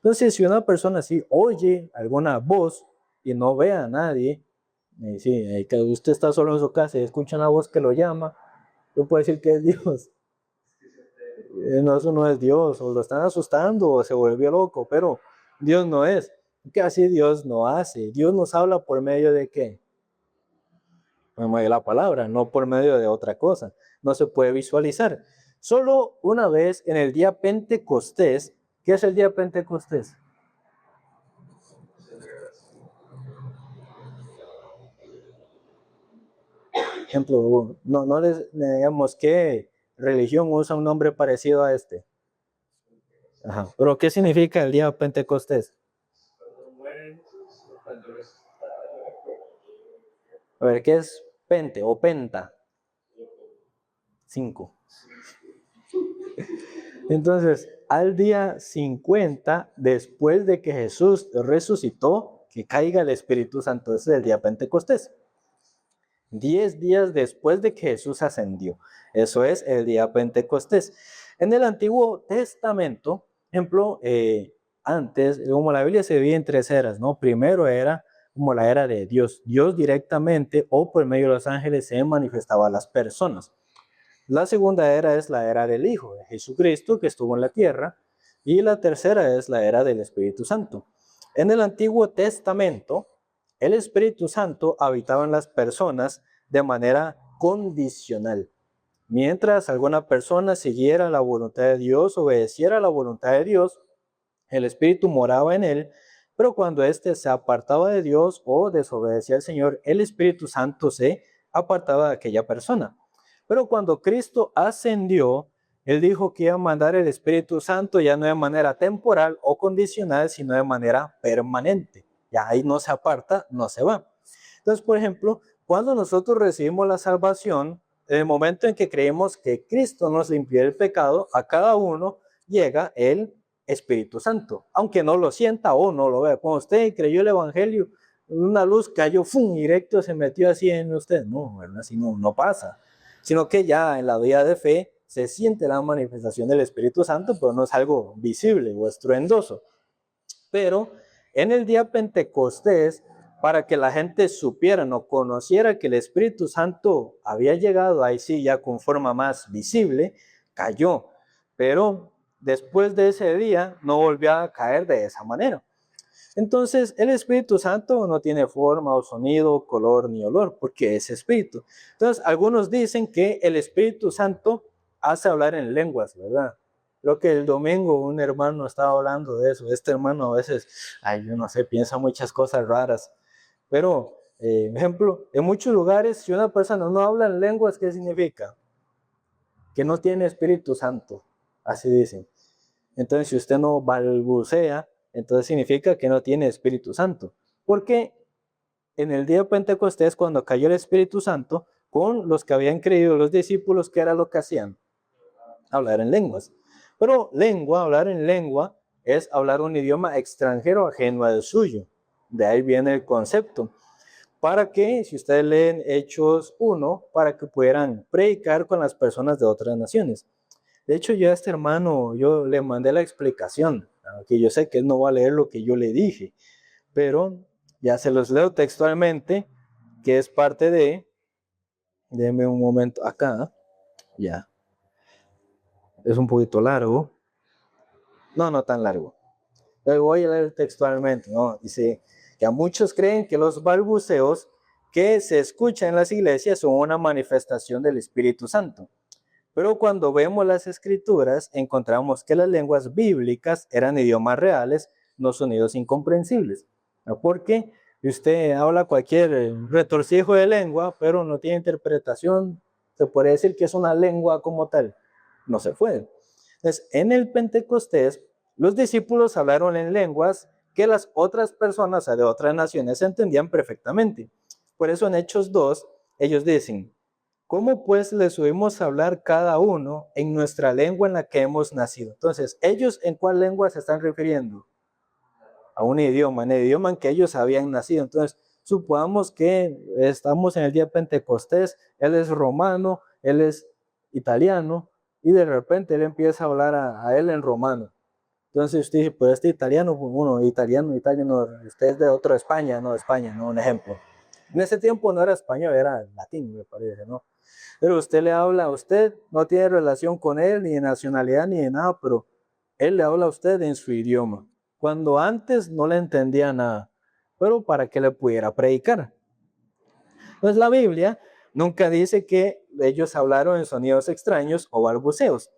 Entonces, si una persona así oye alguna voz y no ve a nadie, sí, que usted está solo en su casa y escucha una voz que lo llama, yo puedo decir que es Dios. No, eso no es Dios, o lo están asustando o se volvió loco, pero Dios no es. Que así Dios no hace. Dios nos habla por medio de ¿qué? Por medio de la palabra, no por medio de otra cosa. No se puede visualizar. Solo una vez en el día Pentecostés. ¿Qué es el día Pentecostés? Ejemplo, no les digamos qué religión usa un nombre parecido a este. Ajá. Pero ¿qué significa el día Pentecostés? A ver, ¿qué es pente o penta? 5. Entonces, al día 50, después de que Jesús resucitó, que caiga el Espíritu Santo, ese es el día Pentecostés. 10 días después de que Jesús ascendió. Eso es el día Pentecostés. En el Antiguo Testamento, ejemplo, antes, como la Biblia se divide en 3 eras, ¿no? Primero era como la era de Dios. Dios directamente o por medio de los ángeles se manifestaba a las personas. La segunda era es la era del Hijo de Jesucristo que estuvo en la tierra. Y la tercera es la era del Espíritu Santo. En el Antiguo Testamento, el Espíritu Santo habitaba en las personas de manera condicional. Mientras alguna persona siguiera la voluntad de Dios, obedeciera la voluntad de Dios, el Espíritu moraba en él, pero cuando éste se apartaba de Dios o desobedecía al Señor, el Espíritu Santo se apartaba de aquella persona. Pero cuando Cristo ascendió, él dijo que iba a mandar el Espíritu Santo ya no de manera temporal o condicional, sino de manera permanente. Ya ahí no se aparta, no se va. Entonces, por ejemplo, cuando nosotros recibimos la salvación, en el momento en que creemos que Cristo nos limpió el pecado, a cada uno llega el Espíritu Santo, aunque no lo sienta o no lo vea. Cuando usted creyó el Evangelio, una luz cayó, ¡fum!, directo, se metió así en usted. No, ¿verdad? Así no pasa. Sino que ya en la vida de fe se siente la manifestación del Espíritu Santo, pero no es algo visible o estruendoso. Pero en el día Pentecostés, para que la gente supiera, no conociera que el Espíritu Santo había llegado, ahí sí ya con forma más visible, cayó. Pero después de ese día no volvió a caer de esa manera. Entonces, el Espíritu Santo no tiene forma o sonido, color ni olor, porque es Espíritu. Entonces, algunos dicen que el Espíritu Santo hace hablar en lenguas, ¿verdad? Creo que el domingo un hermano estaba hablando de eso. Este hermano a veces, yo no sé, piensa muchas cosas raras. Pero, ejemplo, en muchos lugares, si una persona no habla en lenguas, ¿qué significa? Que no tiene Espíritu Santo, así dicen. Entonces, si usted no balbucea, entonces significa que no tiene Espíritu Santo. Porque en el día de Pentecostés, cuando cayó el Espíritu Santo, con los que habían creído los discípulos, ¿qué era lo que hacían? Hablar en lenguas. Pero hablar en lengua, es hablar un idioma extranjero ajeno al suyo. De ahí viene el concepto. Para que, si ustedes leen Hechos 1, para que pudieran predicar con las personas de otras naciones. De hecho, yo a este hermano, yo le mandé la explicación, que yo sé que él no va a leer lo que yo le dije, pero ya se los leo textualmente, que es parte de, déjenme un momento acá, ya, es un poquito largo, no tan largo, pero voy a leer textualmente, ¿no? Dice que a muchos creen que los balbuceos que se escuchan en las iglesias son una manifestación del Espíritu Santo. Pero cuando vemos las escrituras, encontramos que las lenguas bíblicas eran idiomas reales, no sonidos incomprensibles. ¿No? Porque usted habla cualquier retorcijo de lengua, pero no tiene interpretación, se puede decir que es una lengua como tal. No se puede. Entonces, en el Pentecostés, los discípulos hablaron en lenguas que las otras personas, o sea, de otras naciones, entendían perfectamente. Por eso en Hechos 2, ellos dicen, ¿cómo pues les subimos a hablar cada uno en nuestra lengua en la que hemos nacido? Entonces, ¿ellos en cuál lengua se están refiriendo? A un idioma, en el idioma en que ellos habían nacido. Entonces, supongamos que estamos en el día Pentecostés, él es romano, él es italiano, y de repente él empieza a hablar a él en romano. Entonces usted dice, pues este italiano, uno italiano, usted es de otra España, no, un ejemplo. En ese tiempo no era español, era latín, me parece, ¿no? Pero usted le habla, usted no tiene relación con él, ni de nacionalidad, ni de nada, pero él le habla a usted en su idioma. Cuando antes no le entendía nada, pero para que le pudiera predicar. Entonces la Biblia nunca dice que ellos hablaron en sonidos extraños o balbuceos.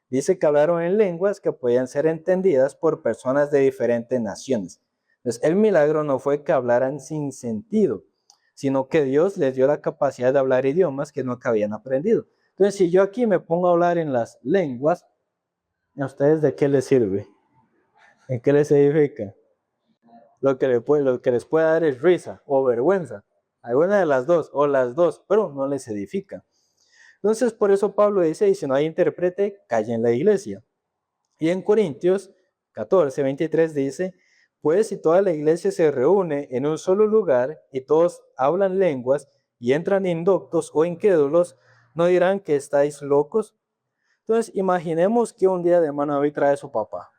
Dice que hablaron en lenguas que podían ser entendidas por personas de diferentes naciones. Entonces el milagro no fue que hablaran sin sentido, sino que Dios les dio la capacidad de hablar idiomas que nunca habían aprendido. Entonces si yo aquí me pongo a hablar en las lenguas, ¿a ustedes de qué les sirve? ¿En qué les edifica? Lo que les puede dar es risa o vergüenza. Alguna de las dos, o las dos, pero no les edifica. Entonces, por eso Pablo dice, y si no hay intérprete, calla en la iglesia. Y en Corintios 14, 23 dice, pues si toda la iglesia se reúne en un solo lugar y todos hablan lenguas y entran indoctos o incrédulos, ¿no dirán que estáis locos? Entonces, imaginemos que un día de hermano David trae a su papá.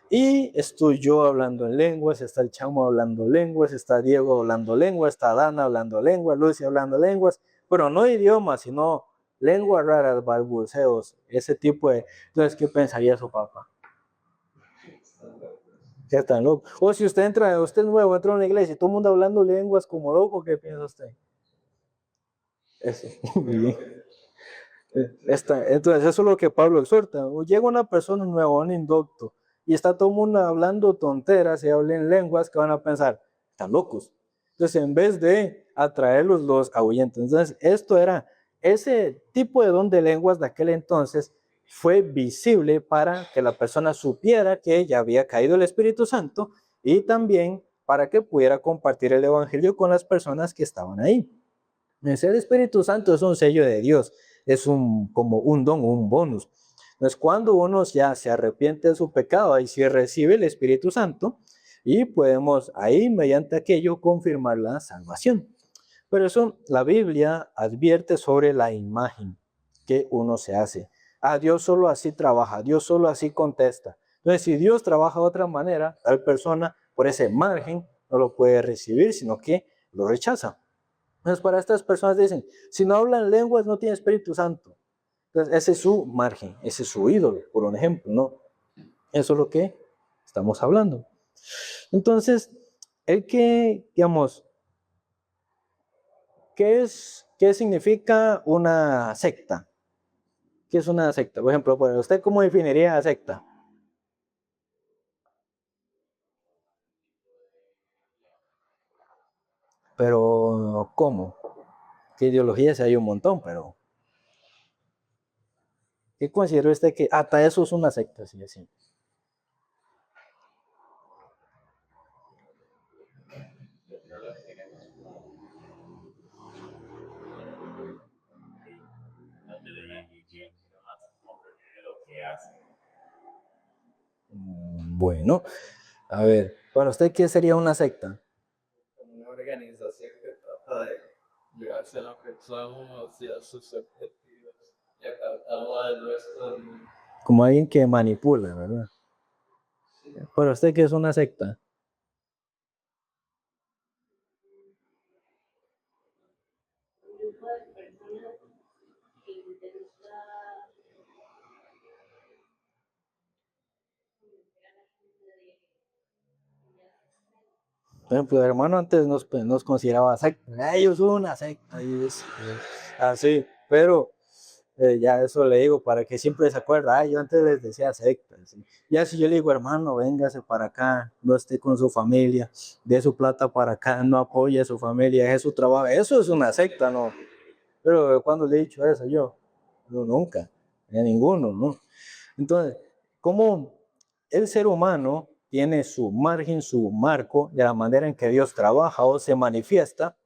Y estoy yo hablando en lenguas, está el Chamo hablando lenguas, está Diego hablando lenguas, está Dana hablando lenguas, Lucia hablando lenguas, pero no idiomas, sino lenguas raras, balbuceos, ese tipo de... Entonces, ¿qué pensaría su papá? ¿Qué tan loco? O si usted es nuevo, entra a una iglesia y todo el mundo hablando lenguas como loco, ¿qué piensa usted? Eso. Entonces, eso es lo que Pablo exhorta. O llega una persona nueva, un indocto, y está todo el mundo hablando tonteras y hablan lenguas que van a pensar, están locos. Entonces, en vez de atraerlos, los ahuyentan. Entonces, ese tipo de don de lenguas de aquel entonces fue visible para que la persona supiera que ya había caído el Espíritu Santo y también para que pudiera compartir el Evangelio con las personas que estaban ahí. El Espíritu Santo es un sello de Dios, es como un don, un bonus. Entonces, cuando uno ya se arrepiente de su pecado, ahí sí recibe el Espíritu Santo y podemos ahí, mediante aquello, confirmar la salvación. Pero eso, la Biblia advierte sobre la imagen que uno se hace. Dios solo así trabaja, Dios solo así contesta. Entonces, si Dios trabaja de otra manera, tal persona, por ese margen, no lo puede recibir, sino que lo rechaza. Entonces, para estas personas dicen, si no hablan lenguas, no tiene Espíritu Santo. Entonces, ese es su margen, ese es su ídolo, por un ejemplo, ¿no? Eso es lo que estamos hablando. Entonces, digamos, ¿qué significa una secta? ¿Qué es una secta? Por ejemplo, ¿usted cómo definiría secta? Pero, ¿cómo? ¿Qué ideologías hay un montón? Pero, ¿qué considera usted que hasta eso es una secta? Sí, así. Bueno, a ver, para usted, ¿qué sería una secta?
Una organización que trata de llegarse a la persona hacia sus objetivos y acatarla del resto del mundo.
Como alguien que manipula, ¿verdad? Para usted, ¿qué es una secta? Por ejemplo, el hermano antes nos consideraba secta. Ellos son una secta. Así, pero ya eso le digo para que siempre se acuerda. Yo antes les decía secta. ¿Sí? Ya si yo le digo, hermano, véngase para acá, no esté con su familia, dé su plata para acá, no apoye a su familia, es su trabajo. Eso es una secta, ¿no? Pero cuando le he dicho eso yo, no, nunca, a ninguno, ¿no? Entonces, ¿cómo el ser humano tiene su margen, su marco de la manera en que Dios trabaja o se manifiesta?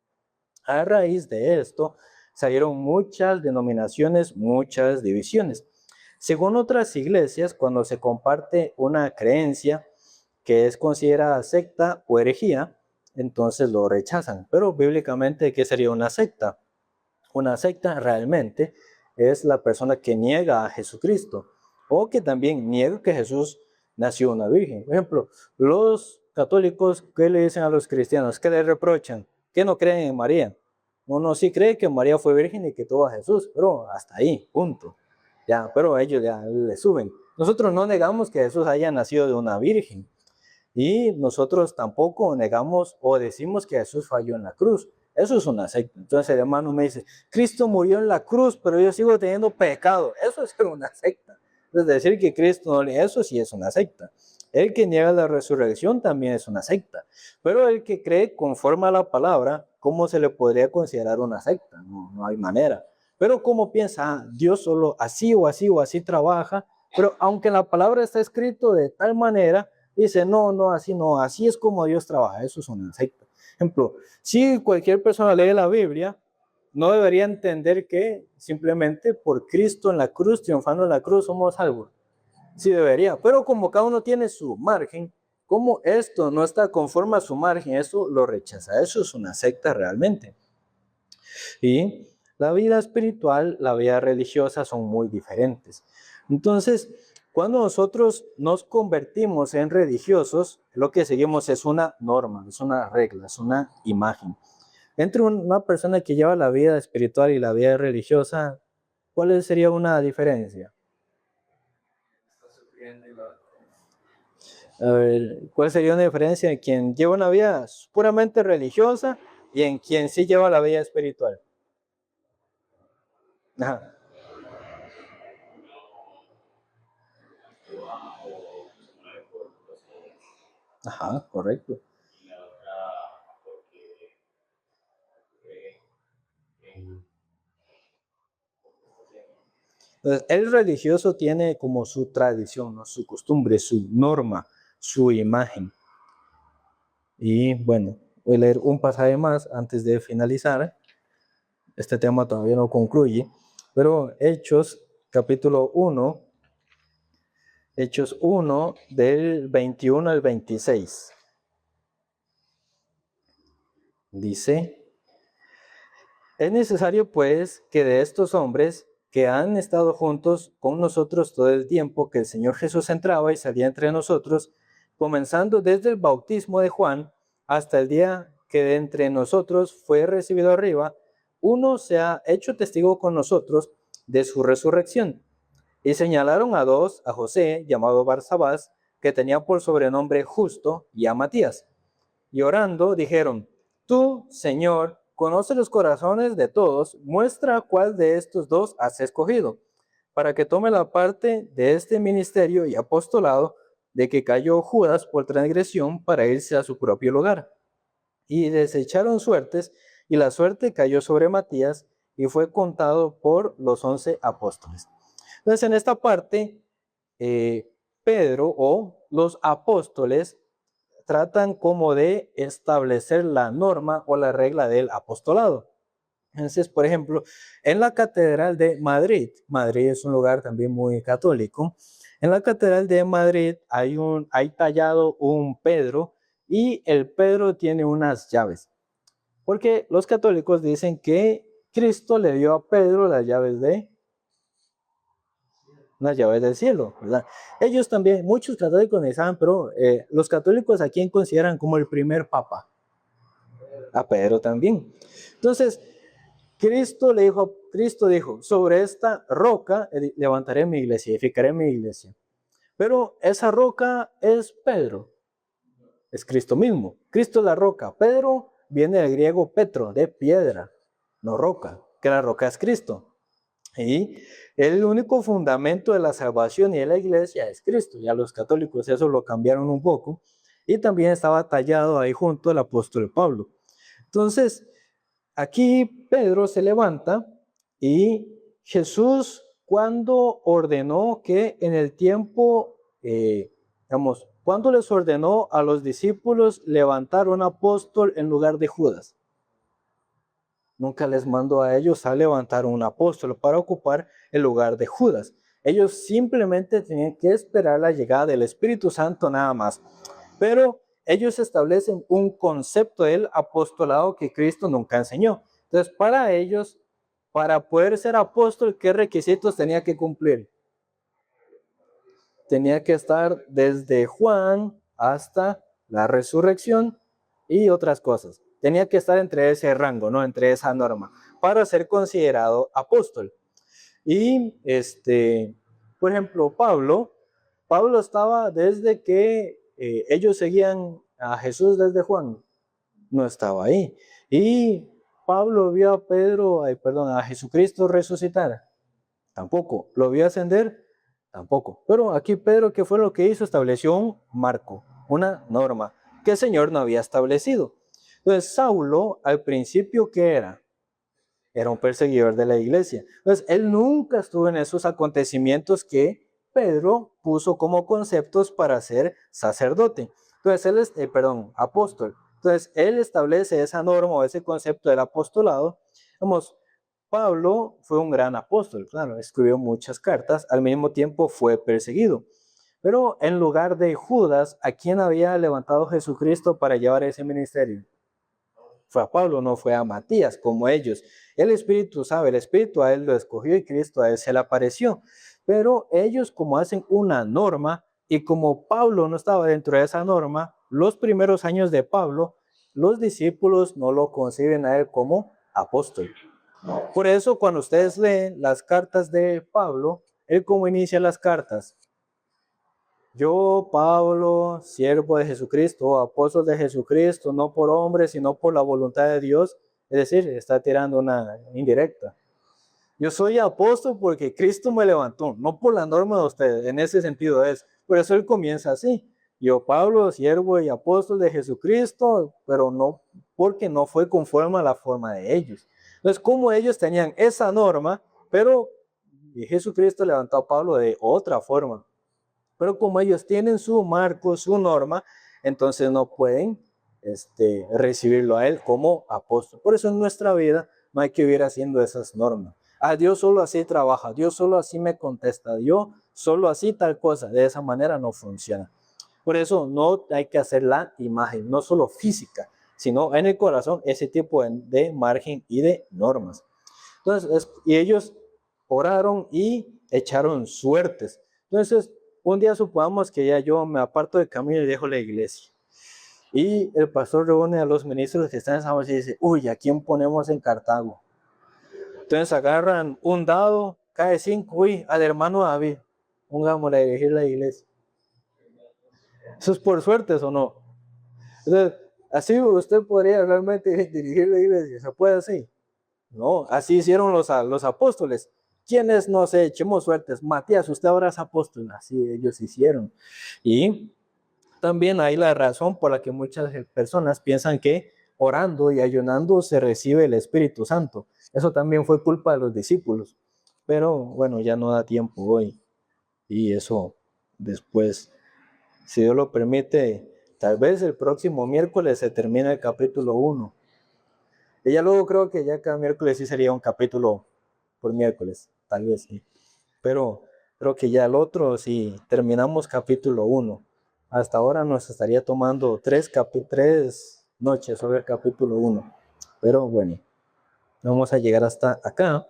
A raíz de esto salieron muchas denominaciones, muchas divisiones. Según otras iglesias, cuando se comparte una creencia que es considerada secta o herejía, entonces lo rechazan. Pero bíblicamente, ¿qué sería una secta? Una secta realmente es la persona que niega a Jesucristo o que también niega que Jesús nació una virgen. Por ejemplo, los católicos, ¿qué le dicen a los cristianos? ¿Qué le reprochan? Que no creen en María. Uno sí cree que María fue virgen y que tuvo a Jesús, pero hasta ahí, punto. Ya, pero ellos ya le suben. Nosotros no negamos que Jesús haya nacido de una virgen. Y nosotros tampoco negamos o decimos que Jesús falló en la cruz. Eso es una secta. Entonces el hermano me dice, Cristo murió en la cruz, pero yo sigo teniendo pecado. Eso es una secta. Es decir, que Cristo no le... Eso sí es una secta. El que niega la resurrección también es una secta. Pero el que cree conforme a la palabra, ¿cómo se le podría considerar una secta? No hay manera. Pero como piensa, Dios solo así o así o así trabaja, pero aunque en la palabra está escrito de tal manera, dice, no, así es como Dios trabaja. Eso es una secta. Ejemplo, si cualquier persona lee la Biblia, no debería entender que simplemente por Cristo en la cruz, triunfando en la cruz, somos salvos. Sí debería, pero como cada uno tiene su margen, como esto no está conforme a su margen, eso lo rechaza. Eso es una secta realmente. Y la vida espiritual, la vida religiosa son muy diferentes. Entonces, cuando nosotros nos convertimos en religiosos, lo que seguimos es una norma, es una regla, es una imagen. Entre una persona que lleva la vida espiritual y la vida religiosa, ¿cuál sería una diferencia? A ver, ¿cuál sería una diferencia en quien lleva una vida puramente religiosa y en quien sí lleva la vida espiritual? Ajá. Ajá, correcto. Entonces, el religioso tiene como su tradición, ¿no? Su costumbre, su norma, su imagen. Y bueno, voy a leer un pasaje más antes de finalizar. Este tema todavía no concluye, pero Hechos capítulo 1, Hechos 1 del 21 al 26. Dice, es necesario pues que de estos hombres que han estado juntos con nosotros todo el tiempo que el Señor Jesús entraba y salía entre nosotros, comenzando desde el bautismo de Juan hasta el día que de entre nosotros fue recibido arriba, uno se ha hecho testigo con nosotros de su resurrección. Y señalaron a dos, a José, llamado Barsabás, que tenía por sobrenombre Justo, y a Matías. Y orando dijeron, tú, Señor, conoces los corazones de todos, muestra cuál de estos dos has escogido, para que tome la parte de este ministerio y apostolado de que cayó Judas por transgresión para irse a su propio lugar. Y desecharon suertes, y la suerte cayó sobre Matías, y fue contado por los 11 apóstoles. Entonces, en esta parte, Pedro o los apóstoles tratan como de establecer la norma o la regla del apostolado. Entonces, por ejemplo, en la Catedral de Madrid, Madrid es un lugar también muy católico, en la Catedral de Madrid hay tallado un Pedro y el Pedro tiene unas llaves, porque los católicos dicen que Cristo le dio a Pedro las llaves del cielo, ¿verdad? Ellos también, muchos católicos me saben, pero los católicos a quién consideran como el primer papa, a Pedro también. Entonces, Cristo dijo, sobre esta roca levantaré mi iglesia, edificaré mi iglesia. Pero esa roca es Pedro, es Cristo mismo. Cristo es la roca. Pedro viene del griego petro, de piedra, no roca, que la roca es Cristo. Y el único fundamento de la salvación y de la iglesia es Cristo. Ya los católicos eso lo cambiaron un poco. Y también estaba tallado ahí junto el apóstol Pablo. Entonces, aquí Pedro se levanta y Jesús, cuando ordenó que en el tiempo, cuando les ordenó a los discípulos levantar un apóstol en lugar de Judas. Nunca les mandó a ellos a levantar un apóstol para ocupar el lugar de Judas. Ellos simplemente tenían que esperar la llegada del Espíritu Santo nada más. Pero ellos establecen un concepto del apostolado que Cristo nunca enseñó. Entonces, para ellos, para poder ser apóstol, ¿qué requisitos tenía que cumplir? tenía que estar desde Juan hasta la resurrección y otras cosas. Tenía que estar entre ese rango, ¿no? Entre esa norma, para ser considerado apóstol. Y por ejemplo, Pablo estaba desde que ellos seguían a Jesús desde Juan, no estaba ahí. Y Pablo vio a Jesucristo resucitar, tampoco. Lo vio ascender, tampoco. Pero aquí Pedro, ¿qué fue lo que hizo? Estableció un marco, una norma que el Señor no había establecido. Entonces, Saulo, al principio, ¿qué era? Era un perseguidor de la iglesia. Entonces, él nunca estuvo en esos acontecimientos que Pedro puso como conceptos para ser sacerdote. Entonces, él es, apóstol. Entonces, él establece esa norma o ese concepto del apostolado. Vamos, Pablo fue un gran apóstol, claro, escribió muchas cartas, al mismo tiempo fue perseguido. Pero en lugar de Judas, ¿a quién había levantado Jesucristo para llevar ese ministerio? Fue a Pablo, no fue a Matías, como ellos. El Espíritu sabe, el Espíritu a él lo escogió y Cristo a él se le apareció. Pero ellos, como hacen una norma, y como Pablo no estaba dentro de esa norma, los primeros años de Pablo, los discípulos no lo conciben a él como apóstol. Por eso, cuando ustedes leen las cartas de Pablo, él cómo inicia las cartas. Yo, Pablo, siervo de Jesucristo, apóstol de Jesucristo, no por hombres, sino por la voluntad de Dios. Es decir, está tirando una indirecta. Yo soy apóstol porque Cristo me levantó, no por la norma de ustedes, en ese sentido es. Por eso él comienza así. Yo, Pablo, siervo y apóstol de Jesucristo, pero no porque no fue conforme a la forma de ellos. Entonces, como ellos tenían esa norma, pero Jesucristo levantó a Pablo de otra forma. Pero como ellos tienen su marco, su norma, entonces no pueden recibirlo a él como apóstol. Por eso en nuestra vida no hay que vivir haciendo esas normas. Dios solo así trabaja, Dios solo así me contesta, Dios solo así tal cosa. De esa manera no funciona. Por eso no hay que hacer la imagen, no solo física, sino en el corazón ese tipo de margen y de normas. Entonces, y ellos oraron y echaron suertes. Entonces, un día supongamos que ya yo me aparto del camino y dejo la iglesia. Y el pastor reúne a los ministros que están en esa mesa y dice, uy, ¿a quién ponemos en Cartago? Entonces agarran un dado, cae 5, uy, al hermano David, pongámosle a dirigir la iglesia. ¿Eso es por suertes o no? Entonces, así usted podría realmente dirigir la iglesia, ¿se puede así? No, así hicieron los apóstoles. ¿Quiénes no sé, echemos suertes? Matías, usted ahora es apóstol. Así ellos hicieron. Y también hay la razón por la que muchas personas piensan que orando y ayunando se recibe el Espíritu Santo. Eso también fue culpa de los discípulos. Pero bueno, ya no da tiempo hoy. Y eso después, si Dios lo permite, tal vez el próximo miércoles se termina el capítulo 1. Y ya luego creo que ya cada miércoles sí sería un capítulo por miércoles, tal vez sí. Pero creo que ya el otro, si terminamos capítulo 1, hasta ahora nos estaría tomando 3 noches sobre el capítulo 1. Pero bueno, vamos a llegar hasta acá.